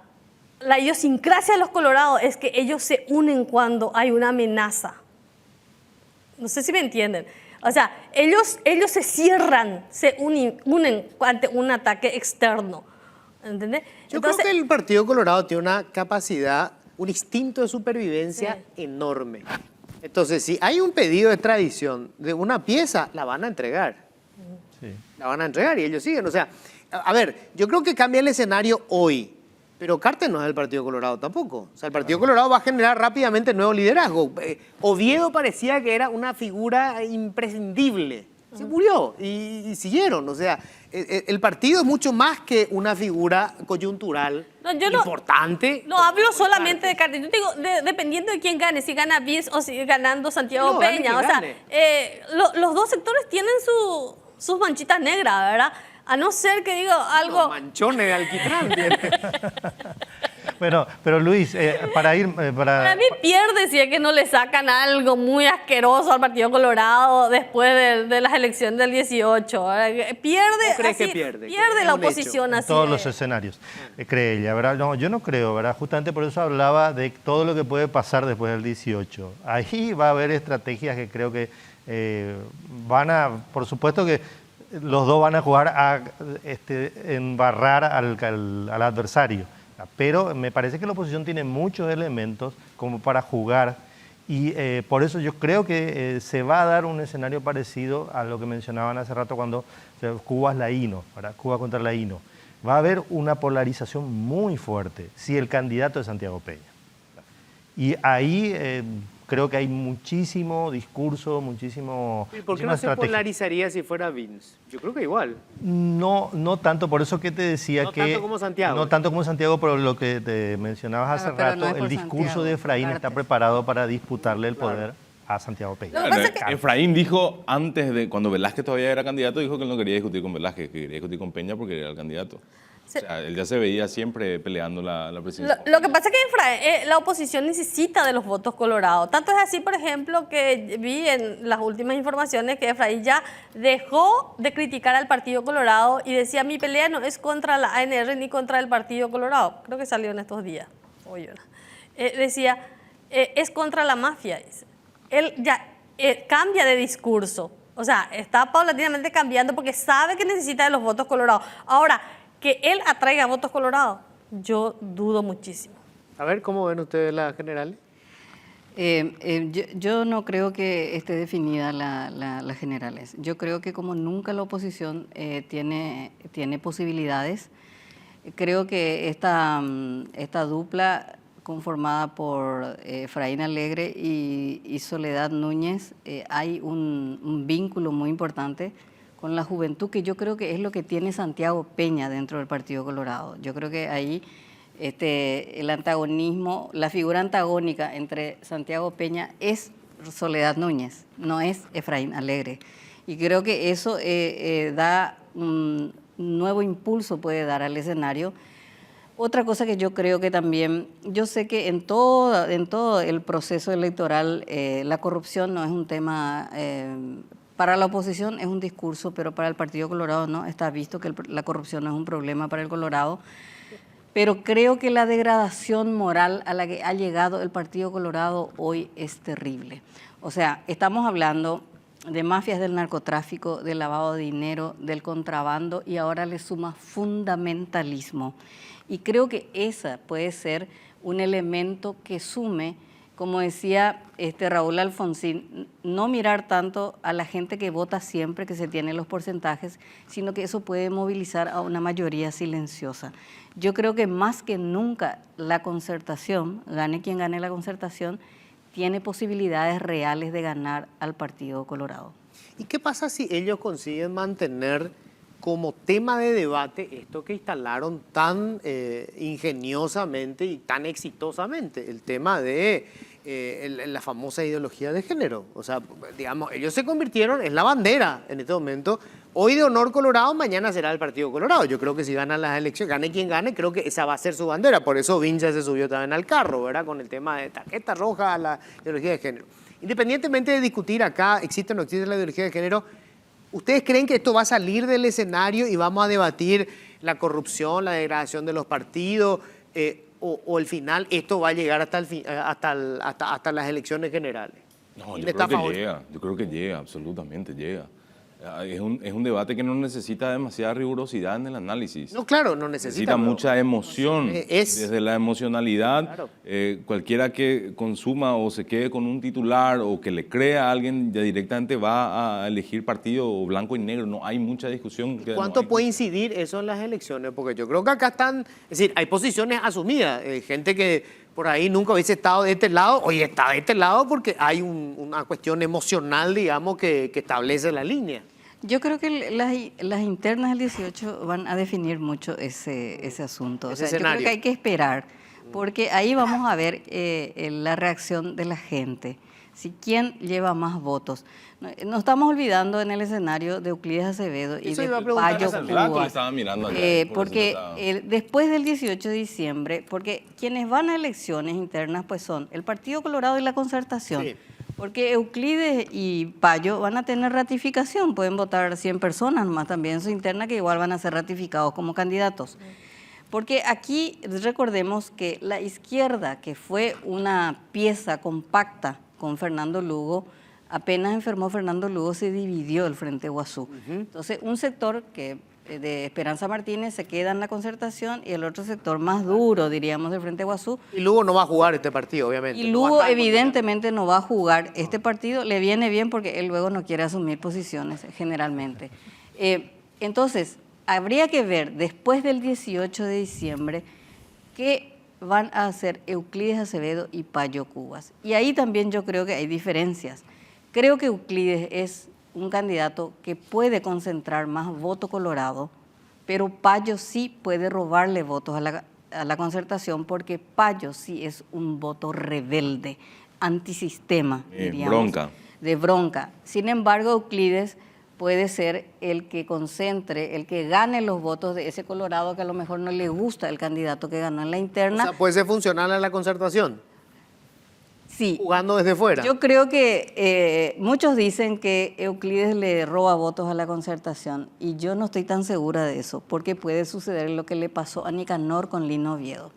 idiosincrasia de los colorados es que ellos se unen cuando hay una amenaza. No sé si me entienden. O sea, ellos se cierran, se unen ante un ataque externo. ¿Entendés? Yo creo que el Partido Colorado tiene una capacidad, un instinto de supervivencia enorme. Entonces, si hay un pedido de extradición de una pieza, la van a entregar. Sí. La van a entregar y ellos siguen. O sea, a ver, yo creo que cambia el escenario hoy, pero Carter no es del Partido Colorado tampoco. O sea, el Partido Colorado va a generar rápidamente nuevo liderazgo. Oviedo parecía que era una figura imprescindible. Se murió y siguieron. O sea, el partido es mucho más que una figura coyuntural importante. No hablo solamente de Carter. Yo digo, dependiendo de quién gane, si gana Vince o si ganando Santiago No, gane Peña. quien O sea, gane. los dos sectores tienen sus manchitas negras, ¿verdad? A no ser que digo algo... Los manchones de alquitrán tiene. Bueno, pero Luis, para ir... Para mí pierde si es que no le sacan algo muy asqueroso al Partido Colorado después de las elecciones del 18. Pierde, ¿Cómo crees que así, pierde? pierde Es la un hecho. oposición En así. todos los escenarios, cree ella, ¿verdad? No, yo no creo, ¿verdad? Justamente por eso hablaba de todo lo que puede pasar después del 18. Ahí va a haber estrategias que creo que van a, por supuesto que los dos van a jugar a embarrar al adversario, pero me parece que la oposición tiene muchos elementos como para jugar y por eso yo creo que se va a dar un escenario parecido a lo que mencionaban hace rato cuando Cuba es la INO, ¿verdad? Cuba contra la INO. Va a haber una polarización muy fuerte si el candidato es Santiago Peña. Y ahí creo que hay muchísimo discurso, ¿Y por qué muchísima no se estrategia. polarizaría si fuera Vince? Yo creo que igual. No, no tanto, por eso que te decía No que... tanto como Santiago. No tanto como Santiago, pero lo que te mencionabas hace Pero no rato, es por el discurso Santiago, de Efraín está Carter. preparado para disputarle el poder a Santiago Peña. Lo que pasa es que- Efraín dijo antes de, cuando Velázquez todavía era candidato, dijo que él no quería discutir con Velázquez, que quería discutir con Peña porque era el candidato. Sí. O sea, él ya se veía siempre peleando la presidencia. Lo que pasa es que la oposición necesita de los votos colorados. Tanto es así, por ejemplo, que vi en las últimas informaciones que Efraín ya dejó de criticar al Partido Colorado y decía, mi pelea no es contra la ANR ni contra el Partido Colorado. Creo que salió en estos días. Decía, es contra la mafia. Dice. Él ya cambia de discurso. O sea, está paulatinamente cambiando porque sabe que necesita de los votos colorados. Ahora, que él atraiga votos colorados, yo dudo muchísimo. A ver, ¿cómo ven ustedes las generales? Yo no creo que esté definida las generales. Yo creo que como nunca la oposición tiene posibilidades, creo que esta dupla conformada por Efraín Alegre y Soledad Núñez, hay un vínculo muy importante con la juventud, que yo creo que es lo que tiene Santiago Peña dentro del Partido Colorado. Yo creo que ahí el antagonismo, la figura antagónica entre Santiago Peña es Soledad Núñez, no es Efraín Alegre. Y creo que eso da un nuevo impulso, puede dar al escenario. Otra cosa que yo creo que también, yo sé que en todo el proceso electoral la corrupción no es un tema... para la oposición es un discurso, pero para el Partido Colorado no. Está visto que la corrupción no es un problema para el Colorado. Pero creo que la degradación moral a la que ha llegado el Partido Colorado hoy es terrible. O sea, estamos hablando de mafias del narcotráfico, del lavado de dinero, del contrabando, y ahora le suma fundamentalismo. Y creo que esa puede ser un elemento que sume, como decía Raúl Alfonsín, no mirar tanto a la gente que vota siempre, que se tienen los porcentajes, sino que eso puede movilizar a una mayoría silenciosa. Yo creo que más que nunca la concertación, gane quien gane la concertación, tiene posibilidades reales de ganar al Partido Colorado. ¿Y qué pasa si ellos consiguen mantener como tema de debate esto que instalaron tan ingeniosamente y tan exitosamente, el tema de la famosa ideología de género? O sea, digamos, ellos se convirtieron, es la bandera en este momento, hoy de Honor Colorado, mañana será el Partido Colorado. Yo creo que si ganan las elecciones, gane quien gane, creo que esa va a ser su bandera. Por eso Vincha se subió también al carro, ¿verdad? Con el tema de tarjeta roja a la ideología de género. Independientemente de discutir acá, existe o no existe la ideología de género, ¿ustedes creen que esto va a salir del escenario y vamos a debatir la corrupción, la degradación de los partidos, o al final esto va a llegar hasta las elecciones generales? No, yo creo que llega, absolutamente llega. Es un debate que no necesita demasiada rigurosidad en el análisis. No, claro, no necesita. Mucha emoción. Es- Desde la emocionalidad, Claro. cualquiera que consuma o se quede con un titular o que le crea a alguien, ya directamente va a elegir partido blanco y negro. No hay mucha discusión. ¿Cuánto no hay- puede incidir eso en las elecciones? Porque yo creo que acá están, es decir, hay posiciones asumidas, gente que por ahí nunca hubiese estado de este lado, hoy está de este lado porque hay una cuestión emocional, digamos, que establece la línea. Yo creo que las internas del 18 van a definir mucho ese asunto. Ese Yo creo escenario. que hay que esperar, porque ahí vamos a ver la reacción de la gente, si quién lleva más votos. Nos estamos olvidando en el escenario de Euclides Acevedo y Eso de iba a preguntar Payo hace rato le Cubas. estaba mirando ayer, por Porque eso no estaba. después del 18 de diciembre, porque quienes van a elecciones internas pues son el Partido Colorado y la Concertación. Sí. Porque Euclides y Payo van a tener ratificación, pueden votar 100 personas más también en su interna que igual van a ser ratificados como candidatos. Porque aquí recordemos que la izquierda, que fue una pieza compacta con Fernando Lugo, apenas enfermó Fernando Lugo se dividió el Frente Guazú. Entonces un sector que de Esperanza Martínez se queda en la Concertación y el otro sector más duro, diríamos, del Frente Guazú. Y Lugo no va a jugar este partido, obviamente. Y No va a Lugo estar evidentemente no va a jugar este partido, le viene bien porque él luego no quiere asumir posiciones generalmente. Entonces, habría que ver después del 18 de diciembre qué van a hacer Euclides Acevedo y Payo Cubas. Y ahí también yo creo que hay diferencias. Creo que Euclides es un candidato que puede concentrar más voto colorado, pero Payo sí puede robarle votos a la Concertación porque Payo sí es un voto rebelde, antisistema, diríamos. Bronca. De bronca. Sin embargo, Euclides puede ser el que concentre, el que gane los votos de ese Colorado que a lo mejor no le gusta el candidato que ganó en la O interna. sea, puede ser funcional a la Concertación, Sí. jugando desde fuera. Yo creo que muchos dicen que Euclides le roba votos a la Concertación y yo no estoy tan segura de eso, porque puede suceder lo que le pasó a Nicanor con Lino Oviedo.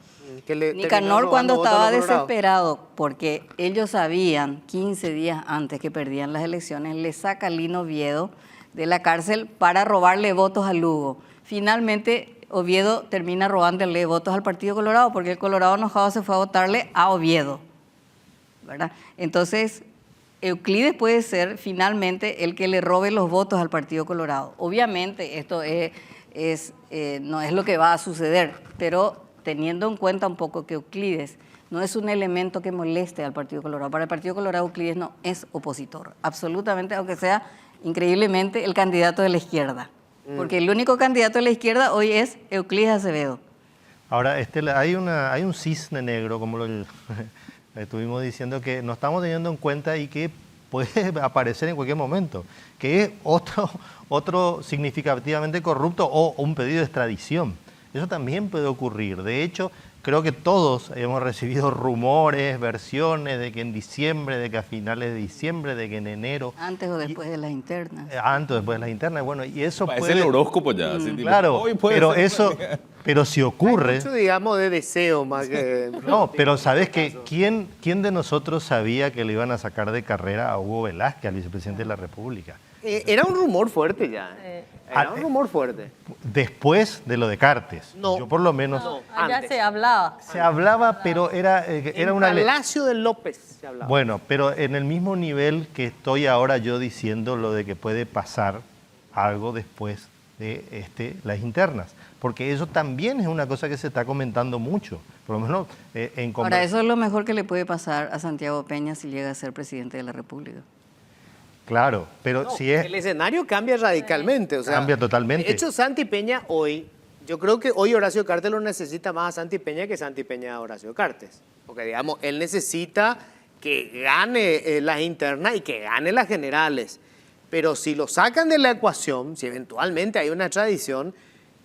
Que le terminó Nicanor cuando robando votos a estaba los colorados. desesperado, porque ellos sabían 15 días antes que perdían las elecciones, le saca a Lino Oviedo de la cárcel para robarle votos a Lugo. Finalmente Oviedo termina robándole votos al Partido Colorado, porque el Colorado enojado se fue a votarle a Oviedo, ¿verdad? Entonces, Euclides puede ser finalmente el que le robe los votos al Partido Colorado. Obviamente esto no es lo que va a suceder, pero teniendo en cuenta un poco que Euclides no es un elemento que moleste al Partido Colorado. Para el Partido Colorado Euclides no es opositor, absolutamente, aunque sea increíblemente el candidato de la izquierda. Porque el único candidato de la izquierda hoy es Euclides Acevedo. Ahora, hay un cisne negro, como lo estuvimos diciendo, que no estamos teniendo en cuenta y que puede aparecer en cualquier momento, que es otro significativamente corrupto o un pedido de extradición. Eso también puede ocurrir. De hecho, creo que todos hemos recibido rumores, versiones de que en diciembre, de que a finales de diciembre, de que en enero. Antes o después de las internas. Antes o después de las internas. Bueno, y eso Parece puede... el horóscopo ya. así, tipo, Claro, hoy puede pero ser- eso... Pero si ocurre... Mucho, digamos, de deseo más que... No, pero ¿sabes qué? ¿Quién de nosotros sabía que le iban a sacar de carrera a Hugo Velázquez, al vicepresidente de la República? Era un rumor fuerte ya. Era un rumor fuerte. Después de lo de Cartes. No. Yo por lo menos... Allá Antes. se hablaba. Se hablaba, pero era En una... Palacio de López se hablaba. Bueno, pero en el mismo nivel que estoy ahora yo diciendo lo de que puede pasar algo después de las internas. Porque eso también es una cosa que se está comentando mucho. Por lo menos en Ahora, eso es lo mejor que le puede pasar a Santiago Peña si llega a ser presidente de la República. Claro, pero No, si es... el escenario cambia radicalmente. O sea, Cambia totalmente. De hecho, Santi Peña hoy, yo creo que hoy Horacio Cartes lo necesita más a Santi Peña que Santi Peña a Horacio Cartes. Porque, digamos, él necesita que gane las internas y que gane las generales. Pero si lo sacan de la ecuación, si eventualmente hay una tradición,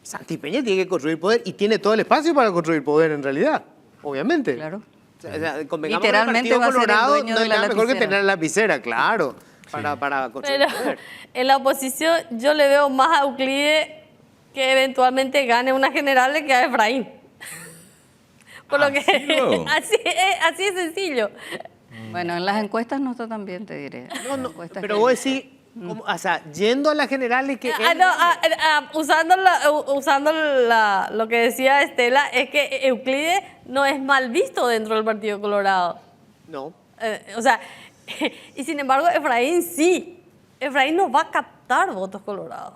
Santi Peña tiene que construir poder y tiene todo el espacio para construir poder en realidad, obviamente. Claro. O sea, convengamos Literalmente que el va a Partido ser el Colorado dueño no de es la nada mejor que lapicera. tener la lapicera, claro, para construir Pero poder. en la oposición yo le veo más a Euclides que eventualmente gane una general que a Efraín. Por lo que ¿no? así es sencillo. Bueno, en las encuestas no está tan bien, te diré. No, no, Encuestas pero que- vos decís, O sea, yendo a las generales que... Lo que decía Estela, es que Euclides no es mal visto dentro del Partido Colorado. No. O sea, y sin embargo Efraín sí. Efraín no va a captar votos colorados.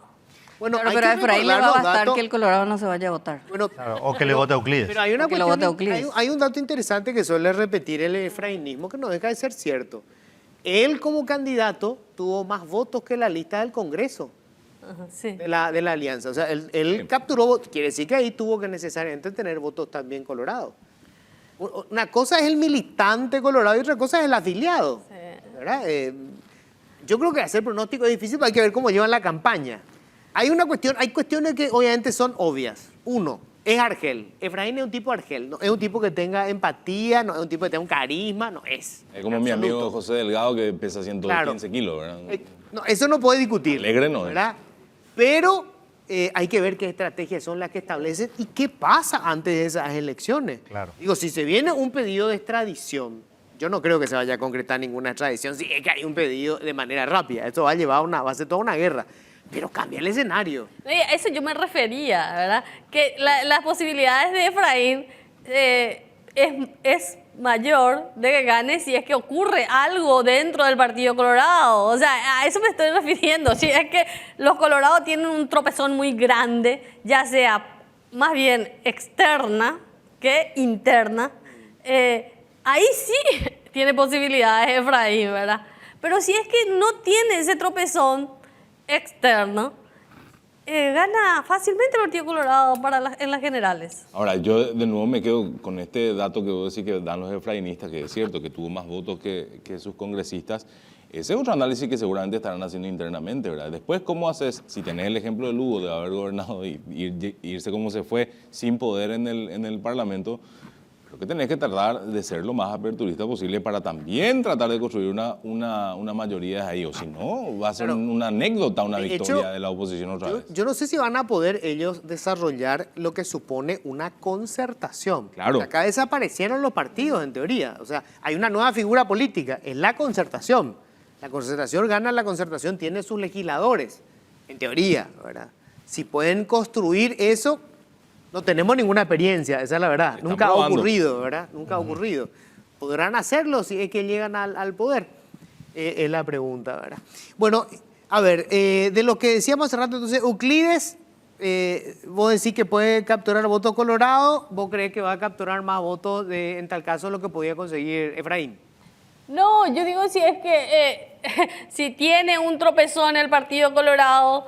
Bueno, Claro, hay pero que a Efraín le recordar va a los bastar datos. que el Colorado no se vaya a votar. Bueno, Claro, o que le vote a Euclides. pero hay una O que lo cuestión, vote Euclides. hay un dato interesante que suele repetir el efrainismo que no deja de ser cierto. Él como candidato tuvo más votos que la lista del Congreso Ajá, sí. de la alianza. O sea, él capturó votos. Quiere decir que ahí tuvo que necesariamente tener votos también colorados. Una cosa es el militante colorado y otra cosa es el afiliado. ¿Verdad? Yo creo que hacer pronóstico es difícil, pero hay que ver cómo llevan la campaña. Hay cuestiones que obviamente son obvias. Uno, es Argel. Efraín es un tipo Argel, no es un tipo que tenga empatía, no es un tipo que tenga un carisma, no es. Es como en mi absoluto. amigo José Delgado que pesa 115 Claro. kilos, ¿verdad? No, eso no puede discutir. Alegre no es. ¿verdad? Pero hay que ver qué estrategias son las que establecen y qué pasa antes de esas elecciones. Claro. Digo, si se viene un pedido de extradición, yo no creo que se vaya a concretar ninguna extradición, si es que hay un pedido de manera rápida. Esto va a ser toda una guerra. Pero cambia el escenario. A eso yo me refería, ¿verdad? Que las posibilidades de Efraín es mayor de que gane si es que ocurre algo dentro del Partido Colorado. O sea, a eso me estoy refiriendo. Si es que los colorados tienen un tropezón muy grande, ya sea más bien externa que interna, ahí sí tiene posibilidades Efraín, ¿verdad? Pero si es que no tiene ese tropezón externo, gana fácilmente el Partido Colorado en las generales. Ahora, yo de nuevo me quedo con este dato que vos decís que dan los efrainistas, que es cierto, que tuvo más votos que sus congresistas. Ese es otro análisis que seguramente estarán haciendo internamente, ¿verdad? Después, ¿cómo haces, si tenés el ejemplo de Lugo, de haber gobernado y irse como se fue, sin poder en el Parlamento? Creo que tenés que tratar de ser lo más aperturista posible para también tratar de construir una mayoría ahí, o si no, va a ser Claro. una anécdota, una De victoria hecho, de la oposición otra vez. Yo no sé si van a poder ellos desarrollar lo que supone una concertación. Claro. Acá desaparecieron los partidos, en teoría. O sea, hay una nueva figura política, es la concertación. La concertación gana, la concertación tiene sus legisladores, en teoría, ¿verdad? Si pueden construir eso, no tenemos ninguna experiencia, esa es la verdad. Están Nunca ha probando. ocurrido, ¿verdad? Nunca ha ocurrido. ¿Podrán hacerlo si es que llegan al poder? Es la pregunta, ¿verdad? Bueno, a ver, de lo que decíamos hace rato, entonces, Euclides, vos decís que puede capturar votos colorados, ¿vos crees que va a capturar más votos en tal caso lo que podía conseguir Efraín? No, yo digo si es que si tiene un tropezón el Partido Colorado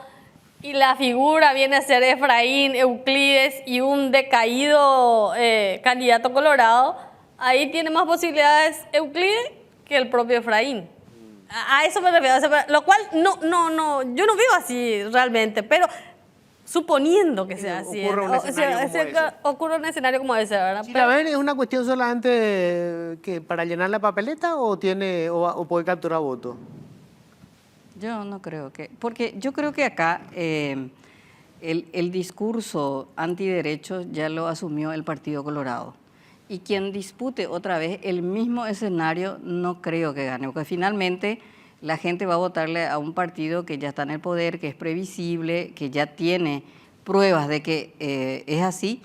y la figura viene a ser Efraín, Euclides y un decaído candidato colorado, ahí tiene más posibilidades Euclides que el propio Efraín. A eso me refiero, lo cual yo no veo así realmente, pero suponiendo que sea así. Ocurre un escenario como ese. Ocurre un escenario como ese, ¿verdad? ¿Y la ver es una cuestión solamente que para llenar la papeleta o puede capturar votos? Yo no creo que, porque yo creo que acá el discurso antiderechos ya lo asumió el Partido Colorado. Y quien dispute otra vez el mismo escenario no creo que gane, porque finalmente la gente va a votarle a un partido que ya está en el poder, que es previsible, que ya tiene pruebas de que es así,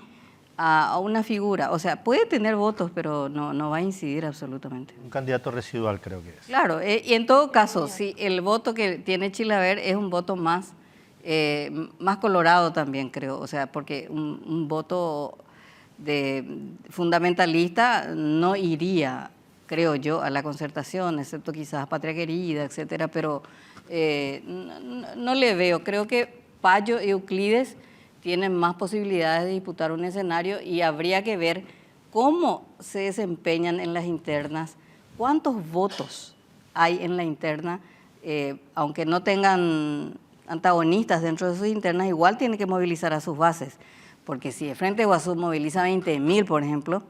a una figura. O sea, puede tener votos, pero no va a incidir absolutamente. Un candidato residual creo que es. Claro, y en todo caso, si el voto que tiene Chilaver es un voto más colorado también, creo. O sea, porque un voto fundamentalista no iría, creo yo, a la concertación, excepto quizás Patria Querida, etcétera, pero no le veo. Creo que Payo y Euclides tienen más posibilidades de disputar un escenario y habría que ver cómo se desempeñan en las internas, cuántos votos hay en la interna, aunque no tengan antagonistas dentro de sus internas, igual tiene que movilizar a sus bases, porque si el Frente Guasú moviliza 20.000, por ejemplo,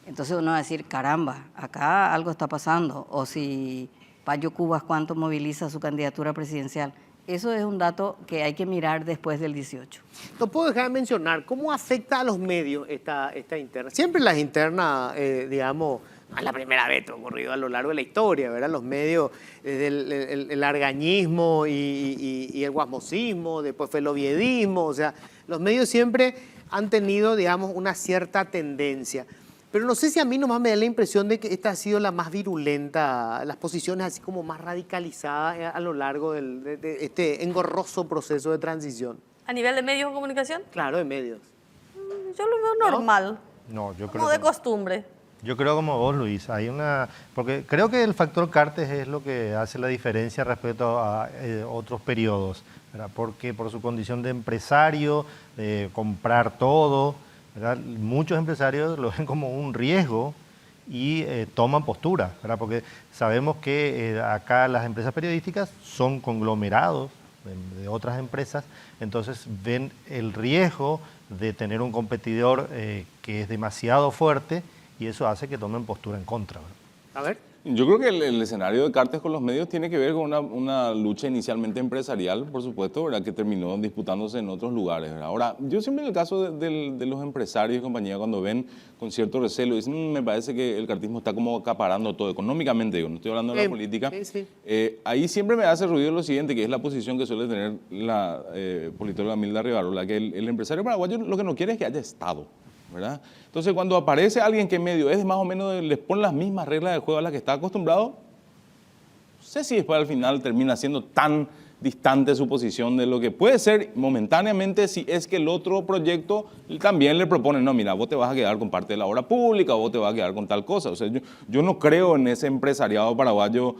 entonces uno va a decir, caramba, acá algo está pasando, o si Payo Cubas cuánto moviliza su candidatura presidencial. Eso es un dato que hay que mirar después del 18. No puedo dejar de mencionar cómo afecta a los medios esta interna. Siempre las internas, digamos, no es la primera vez, esto ha ocurrido a lo largo de la historia, ¿verdad? Los medios, desde el argañismo y el guasmosismo, después fue el oviedismo, o sea, los medios siempre han tenido, digamos, una cierta tendencia. Pero no sé si a mí nomás me da la impresión de que esta ha sido la más virulenta, las posiciones así como más radicalizadas a lo largo de este engorroso proceso de transición. A nivel de medios de comunicación, Claro, de medios. yo lo veo normal, No, yo como creo de que... costumbre. Yo creo como vos, Luis, hay una... Porque creo que el factor Cartes es lo que hace la diferencia respecto a otros periodos, ¿verdad? Porque por su condición de empresario, de comprar todo, ¿verdad? Muchos empresarios lo ven como un riesgo y toman postura, ¿verdad? Porque sabemos que acá las empresas periodísticas son conglomerados de otras empresas, entonces ven el riesgo de tener un competidor que es demasiado fuerte y eso hace que tomen postura en contra, ¿verdad? A ver. Yo creo que el escenario de Cartes con los medios tiene que ver con una lucha inicialmente empresarial, por supuesto, ¿verdad? Que terminó disputándose en otros lugares, ¿verdad? Ahora, yo siempre en el caso de los empresarios y compañía, cuando ven con cierto recelo, dicen, me parece que el cartismo está como acaparando todo económicamente, digo, no estoy hablando de la política. Sí. Ahí siempre me hace ruido lo siguiente, que es la posición que suele tener la politóloga Milda Rivarola, que el empresario paraguayo lo que no quiere es que haya Estado, ¿verdad? Entonces, cuando aparece alguien que en medio es más o menos, les pone las mismas reglas de juego a las que está acostumbrado, no sé si después al final termina siendo tan distante su posición de lo que puede ser momentáneamente si es que el otro proyecto también le propone, no, mira, vos te vas a quedar con parte de la obra pública, o vos te vas a quedar con tal cosa. O sea, yo no creo en ese empresariado paraguayo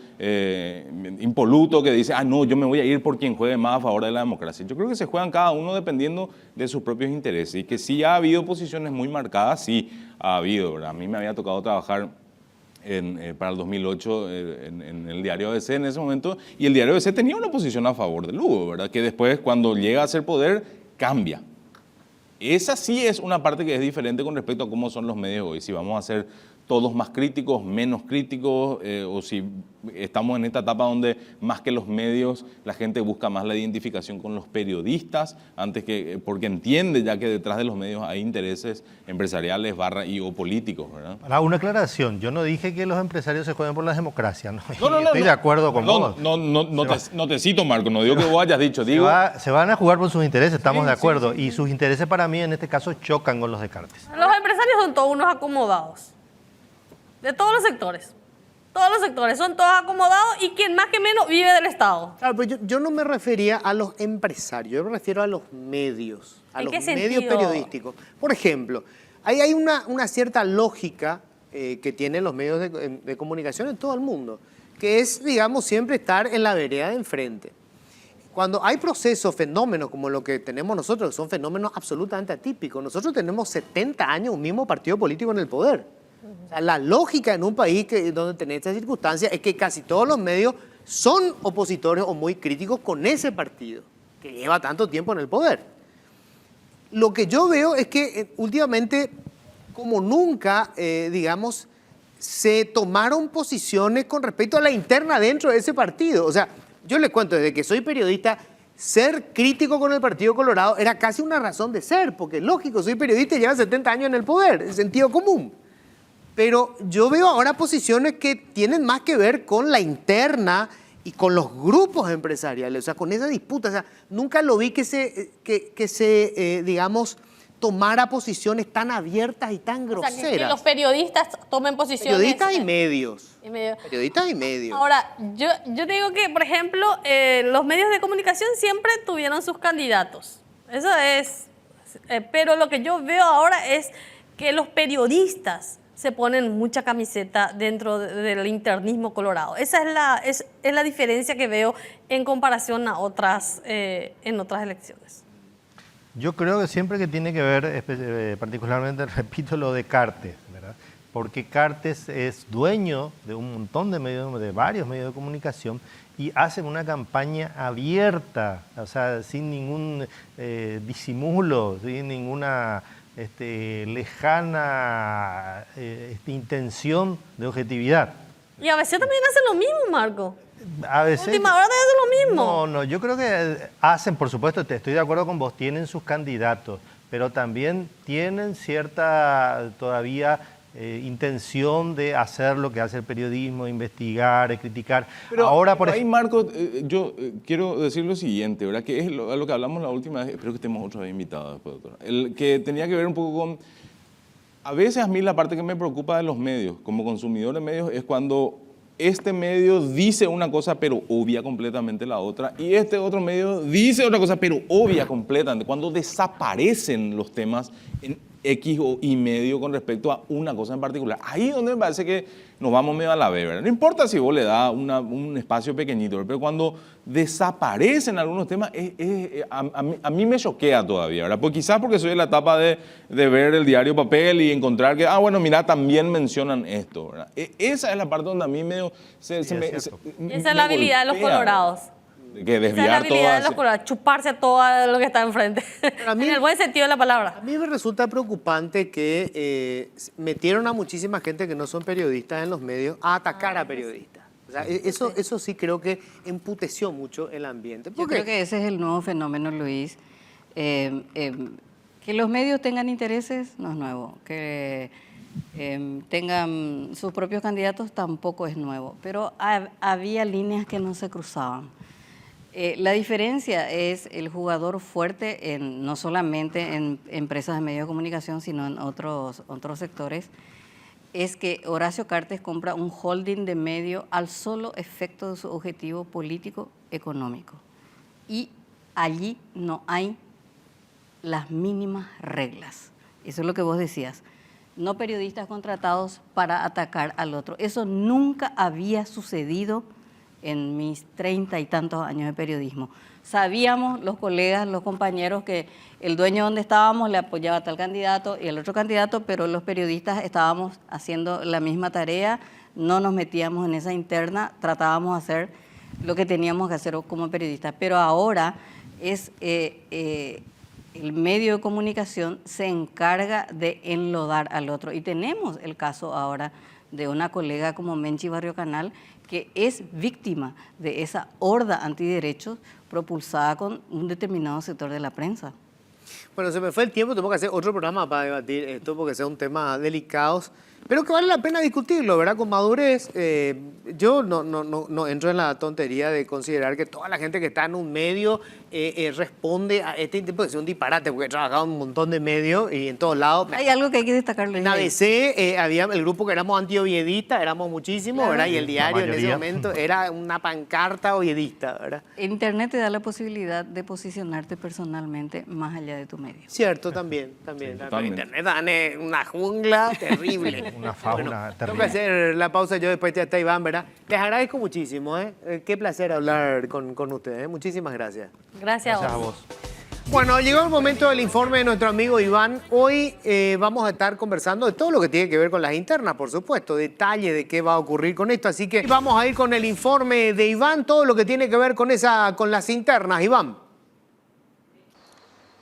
impoluto que dice, no, yo me voy a ir por quien juegue más a favor de la democracia. Yo creo que se juegan cada uno dependiendo de sus propios intereses y que sí ha habido posiciones muy marcadas, sí ha habido, ¿verdad? A mí me había tocado trabajar para el 2008 en el diario ABC en ese momento, y el diario ABC tenía una posición a favor de Lugo, ¿verdad? Que después, cuando llega a ser poder, cambia. Esa sí es una parte que es diferente con respecto a cómo son los medios hoy. Si vamos a ser todos más críticos, menos críticos, o si estamos en esta etapa donde más que los medios, la gente busca más la identificación con los periodistas, antes que, porque entiende ya que detrás de los medios hay intereses empresariales o políticos, ¿verdad? Ahora, una aclaración, yo no dije que los empresarios se jueguen por la democracia, ¿no? No, Estoy de acuerdo con vos. No te cito, Marco, no digo que vos hayas dicho, digo... Se van a jugar por sus intereses, estamos de acuerdo, y sus intereses para mí en este caso chocan con los de Cartes. Los empresarios son todos unos acomodados. De todos los sectores. Todos los sectores son todos acomodados y quien más que menos vive del Estado. Claro, pero yo no me refería a los empresarios, yo me refiero a los medios, a ¿En los qué medios sentido? periodísticos. Por ejemplo, ahí hay una cierta lógica que tienen los medios de comunicación en todo el mundo, que es, digamos, siempre estar en la vereda de enfrente. Cuando hay procesos, fenómenos como lo que tenemos nosotros, que son fenómenos absolutamente atípicos, nosotros tenemos 70 años un mismo partido político en el poder. O sea, la lógica en un país donde tenés esta circunstancia es que casi todos los medios son opositores o muy críticos con ese partido que lleva tanto tiempo en el poder. Lo que yo veo es que últimamente, como nunca, digamos, se tomaron posiciones con respecto a la interna dentro de ese partido. O sea, yo les cuento, desde que soy periodista, ser crítico con el Partido Colorado era casi una razón de ser, porque lógico, soy periodista y lleva 70 años en el poder, es sentido común. Pero yo veo ahora posiciones que tienen más que ver con la interna y con los grupos empresariales, o sea, con esa disputa. O sea, nunca lo vi que se digamos, tomara posiciones tan abiertas y tan O sea, groseras. que los periodistas tomen posiciones. Periodistas y medios. y medio- Periodistas y medios. Ahora, yo te digo que, por ejemplo, los medios de comunicación siempre tuvieron sus candidatos. Eso es. Pero lo que yo veo ahora es que los periodistas se ponen mucha camiseta dentro del internismo colorado. Esa es la diferencia que veo en comparación a otras, en otras elecciones. Yo creo que siempre que tiene que ver, particularmente, repito, lo de Cartes, ¿verdad? Porque Cartes es dueño de un montón de medios, de varios medios de comunicación, y hacen una campaña abierta, o sea, sin ningún disimulo, sin ninguna lejana intención de objetividad. Y a veces también hacen lo mismo, Marco. A veces, Última hora te hacen lo mismo. No, yo creo que hacen, por supuesto, estoy de acuerdo con vos, tienen sus candidatos, pero también tienen cierta todavía intención de hacer lo que hace el periodismo, investigar, criticar. Pero ahora, por ahí, Marco, yo quiero decir lo siguiente, ¿verdad? Que es lo que hablamos la última vez, espero que estemos otra vez invitados después, doctora. El que tenía que ver un poco con... A veces a mí la parte que me preocupa de los medios, como consumidor de medios, es cuando este medio dice una cosa pero obvia completamente la otra, y este otro medio dice otra cosa pero obvia completamente, cuando desaparecen los temas en X o Y medio con respecto a una cosa en particular. Ahí es donde me parece que nos vamos medio a la vez, ¿verdad? No importa si vos le das un espacio pequeñito, pero cuando desaparecen algunos temas, a mí me choquea todavía, ¿verdad? Pues quizás porque soy de la etapa de ver el diario papel y encontrar que, bueno, mira, también mencionan esto, ¿verdad? Esa es la parte donde a mí medio esa es la habilidad de los colorados. Que desviar esa es la habilidad de los todo. colorados, chuparse todo lo que está enfrente. A mí- en el buen sentido de la palabra. A mí me resulta preocupante que metieron a muchísima gente que no son periodistas en los medios a atacar a periodistas. O sea, eso sí creo que emputeció mucho el ambiente. Yo Porque creo que ese es el nuevo fenómeno, Luis. Que los medios tengan intereses no es nuevo. Que tengan sus propios candidatos tampoco es nuevo. Pero había líneas que no se cruzaban. La diferencia es el jugador fuerte, no solamente en empresas de medios de comunicación, sino en otros sectores, es que Horacio Cartes compra un holding de medio al solo efecto de su objetivo político-económico. Y allí no hay las mínimas reglas. Eso es lo que vos decías. No periodistas contratados para atacar al otro. Eso nunca había sucedido en mis 30 y tantos años de periodismo. Sabíamos los colegas, los compañeros, que el dueño donde estábamos le apoyaba a tal candidato y al otro candidato, pero los periodistas estábamos haciendo la misma tarea, no nos metíamos en esa interna, tratábamos de hacer lo que teníamos que hacer como periodistas. Pero ahora es el medio de comunicación se encarga de enlodar al otro. Y tenemos el caso ahora de una colega como Menchi Barrio Canal, que es víctima de esa horda antiderechos propulsada con un determinado sector de la prensa. bueno, se me fue el tiempo, tengo que hacer otro programa para debatir esto porque son temas delicados, pero que vale la pena discutirlo, ¿verdad? Con madurez. Yo no entro en la tontería de considerar que toda la gente que está en un medio responde a este tipo de ser un disparate, porque he trabajado en un montón de medios y en todos lados. Hay algo que hay que destacar, Luis. En ABC había el grupo que éramos anti-oviedistas, éramos muchísimos, Claro. ¿verdad? Y el diario en ese mayoría. momento era una pancarta oviedista, ¿verdad? Internet te da la posibilidad de posicionarte personalmente más allá de tu medio. Cierto, también. totalmente. Internet es una jungla terrible. Una fauna Tengo terrible. que hacer la pausa, yo después está Iván, ¿verdad? Les agradezco muchísimo, ¿eh? Qué placer hablar con ustedes, ¿eh? Muchísimas gracias. Gracias, Gracias a vos. Bueno, llegó el momento del informe de nuestro amigo Iván. Hoy vamos a estar conversando de todo lo que tiene que ver con las internas, por supuesto, detalle de qué va a ocurrir con esto. Así que vamos a ir con el informe de Iván, todo lo que tiene que ver con las internas. Iván.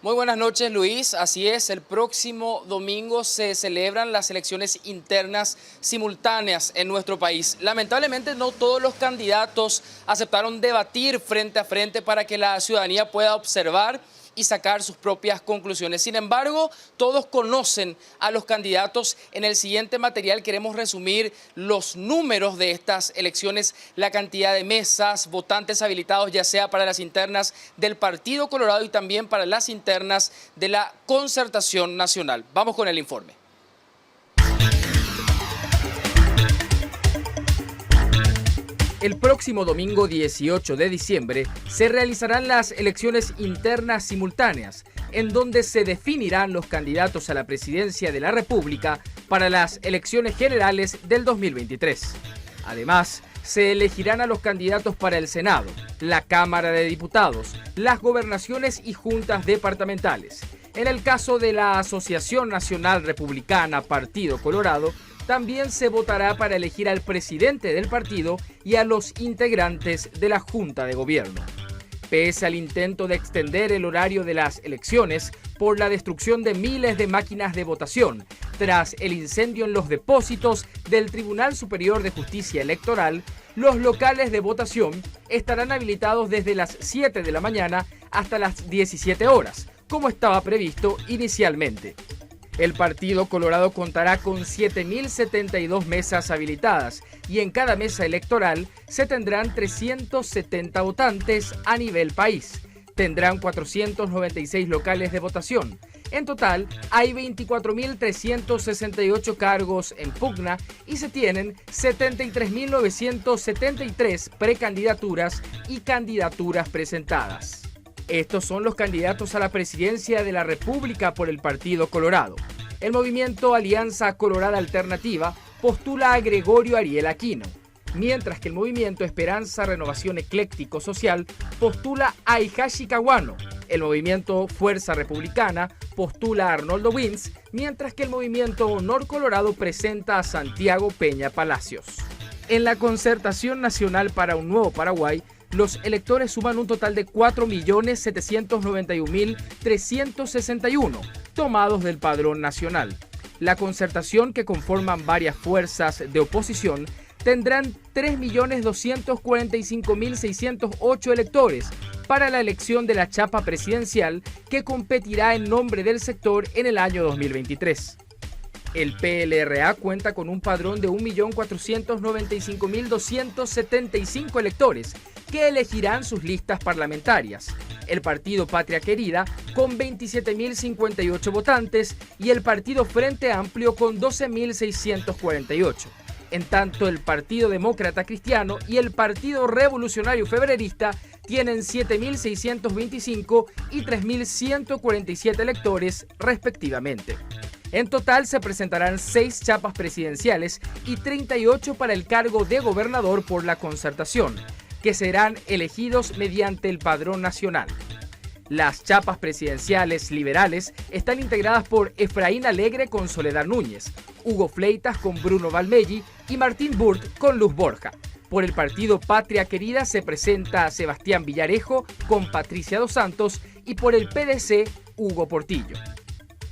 Muy buenas noches, Luis. Así es, el próximo domingo se celebran las elecciones internas simultáneas en nuestro país. Lamentablemente no todos los candidatos aceptaron debatir frente a frente para que la ciudadanía pueda observar y sacar sus propias conclusiones. Sin embargo, todos conocen a los candidatos. En el siguiente material queremos resumir los números de estas elecciones, la cantidad de mesas, votantes habilitados, ya sea para las internas del Partido Colorado y también para las internas de la Concertación Nacional. Vamos con el informe. El próximo domingo 18 de diciembre se realizarán las elecciones internas simultáneas, en donde se definirán los candidatos a la presidencia de la República para las elecciones generales del 2023. Además, se elegirán a los candidatos para el Senado, la Cámara de Diputados, las gobernaciones y juntas departamentales. En el caso de la Asociación Nacional Republicana Partido Colorado, también se votará para elegir al presidente del partido y a los integrantes de la Junta de Gobierno. Pese al intento de extender el horario de las elecciones por la destrucción de miles de máquinas de votación, tras el incendio en los depósitos del Tribunal Superior de Justicia Electoral, los locales de votación estarán habilitados desde las 7 de la mañana hasta las 17 horas, como estaba previsto inicialmente. El Partido Colorado contará con 7.072 mesas habilitadas y en cada mesa electoral se tendrán 370 votantes a nivel país. Tendrán 496 locales de votación. En total, hay 24.368 cargos en pugna y se tienen 73.973 precandidaturas y candidaturas presentadas. Estos son los candidatos a la presidencia de la República por el Partido Colorado. El movimiento Alianza Colorada Alternativa postula a Gregorio Ariel Aquino, mientras que el movimiento Esperanza Renovación Ecléctico Social postula a Hihashi Kawano. El movimiento Fuerza Republicana postula a Arnoldo Wins, mientras que el movimiento Honor Colorado presenta a Santiago Peña Palacios. En la concertación nacional para un nuevo Paraguay, los electores suman un total de 4.791.361, tomados del padrón nacional. La concertación, que conforman varias fuerzas de oposición, tendrán 3.245.608 electores para la elección de la chapa presidencial que competirá en nombre del sector en el año 2023. El PLRA cuenta con un padrón de 1.495.275 electores que elegirán sus listas parlamentarias. El partido Patria Querida con 27.058 votantes y el partido Frente Amplio con 12.648. En tanto, el Partido Demócrata Cristiano y el Partido Revolucionario Febrerista tienen 7.625 y 3.147 electores respectivamente. En total se presentarán 6 chapas presidenciales y 38 para el cargo de gobernador por la concertación, que serán elegidos mediante el padrón nacional. Las chapas presidenciales liberales están integradas por Efraín Alegre con Soledad Núñez, Hugo Fleitas con Bruno Valmelli y Martín Burt con Luz Borja. Por el partido Patria Querida se presenta Sebastián Villarejo con Patricia Dos Santos y por el PDC Hugo Portillo.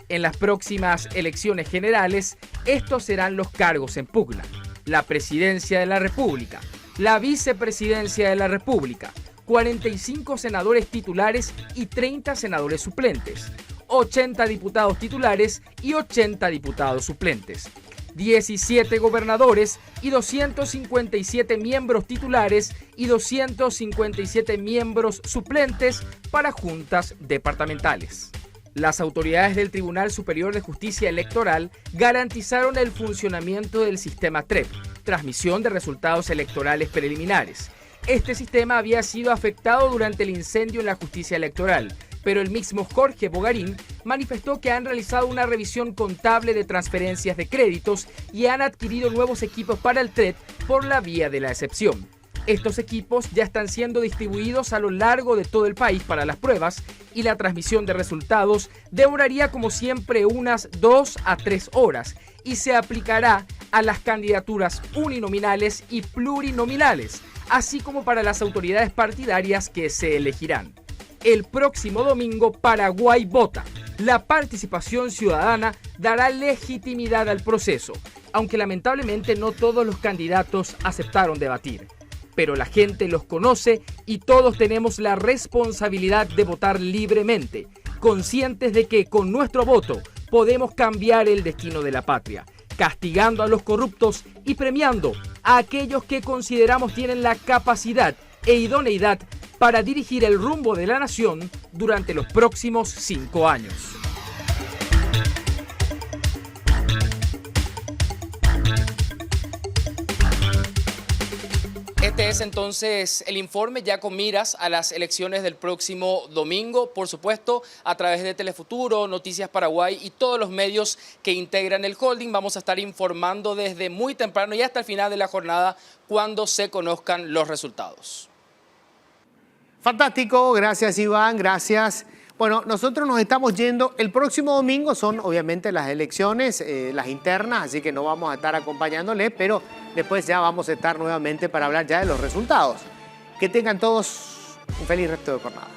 En las próximas elecciones generales, estos serán los cargos en pugna: la presidencia de la República, la vicepresidencia de la República, 45 senadores titulares y 30 senadores suplentes, 80 diputados titulares y 80 diputados suplentes, 17 gobernadores y 257 miembros titulares y 257 miembros suplentes para juntas departamentales. Las autoridades del Tribunal Superior de Justicia Electoral garantizaron el funcionamiento del sistema TREP, transmisión de resultados electorales preliminares. Este sistema había sido afectado durante el incendio en la justicia electoral, pero el mismo Jorge Bogarín manifestó que han realizado una revisión contable de transferencias de créditos y han adquirido nuevos equipos para el TREP por la vía de la excepción. Estos equipos ya están siendo distribuidos a lo largo de todo el país para las pruebas y la transmisión de resultados demoraría como siempre unas 2 a 3 horas y se aplicará a las candidaturas uninominales y plurinominales, así como para las autoridades partidarias que se elegirán. El próximo domingo Paraguay vota. La participación ciudadana dará legitimidad al proceso, aunque lamentablemente no todos los candidatos aceptaron debatir. Pero la gente los conoce y todos tenemos la responsabilidad de votar libremente, conscientes de que con nuestro voto podemos cambiar el destino de la patria, castigando a los corruptos y premiando a aquellos que consideramos tienen la capacidad e idoneidad para dirigir el rumbo de la nación durante los próximos 5 años. Este es entonces el informe ya con miras a las elecciones del próximo domingo, por supuesto a través de Telefuturo, Noticias Paraguay y todos los medios que integran el holding. Vamos a estar informando desde muy temprano y hasta el final de la jornada cuando se conozcan los resultados. Fantástico, gracias Iván, gracias. Bueno, nosotros nos estamos yendo. El próximo domingo son obviamente las elecciones, las internas, así que no vamos a estar acompañándoles, pero después ya vamos a estar nuevamente para hablar ya de los resultados. Que tengan todos un feliz resto de jornada.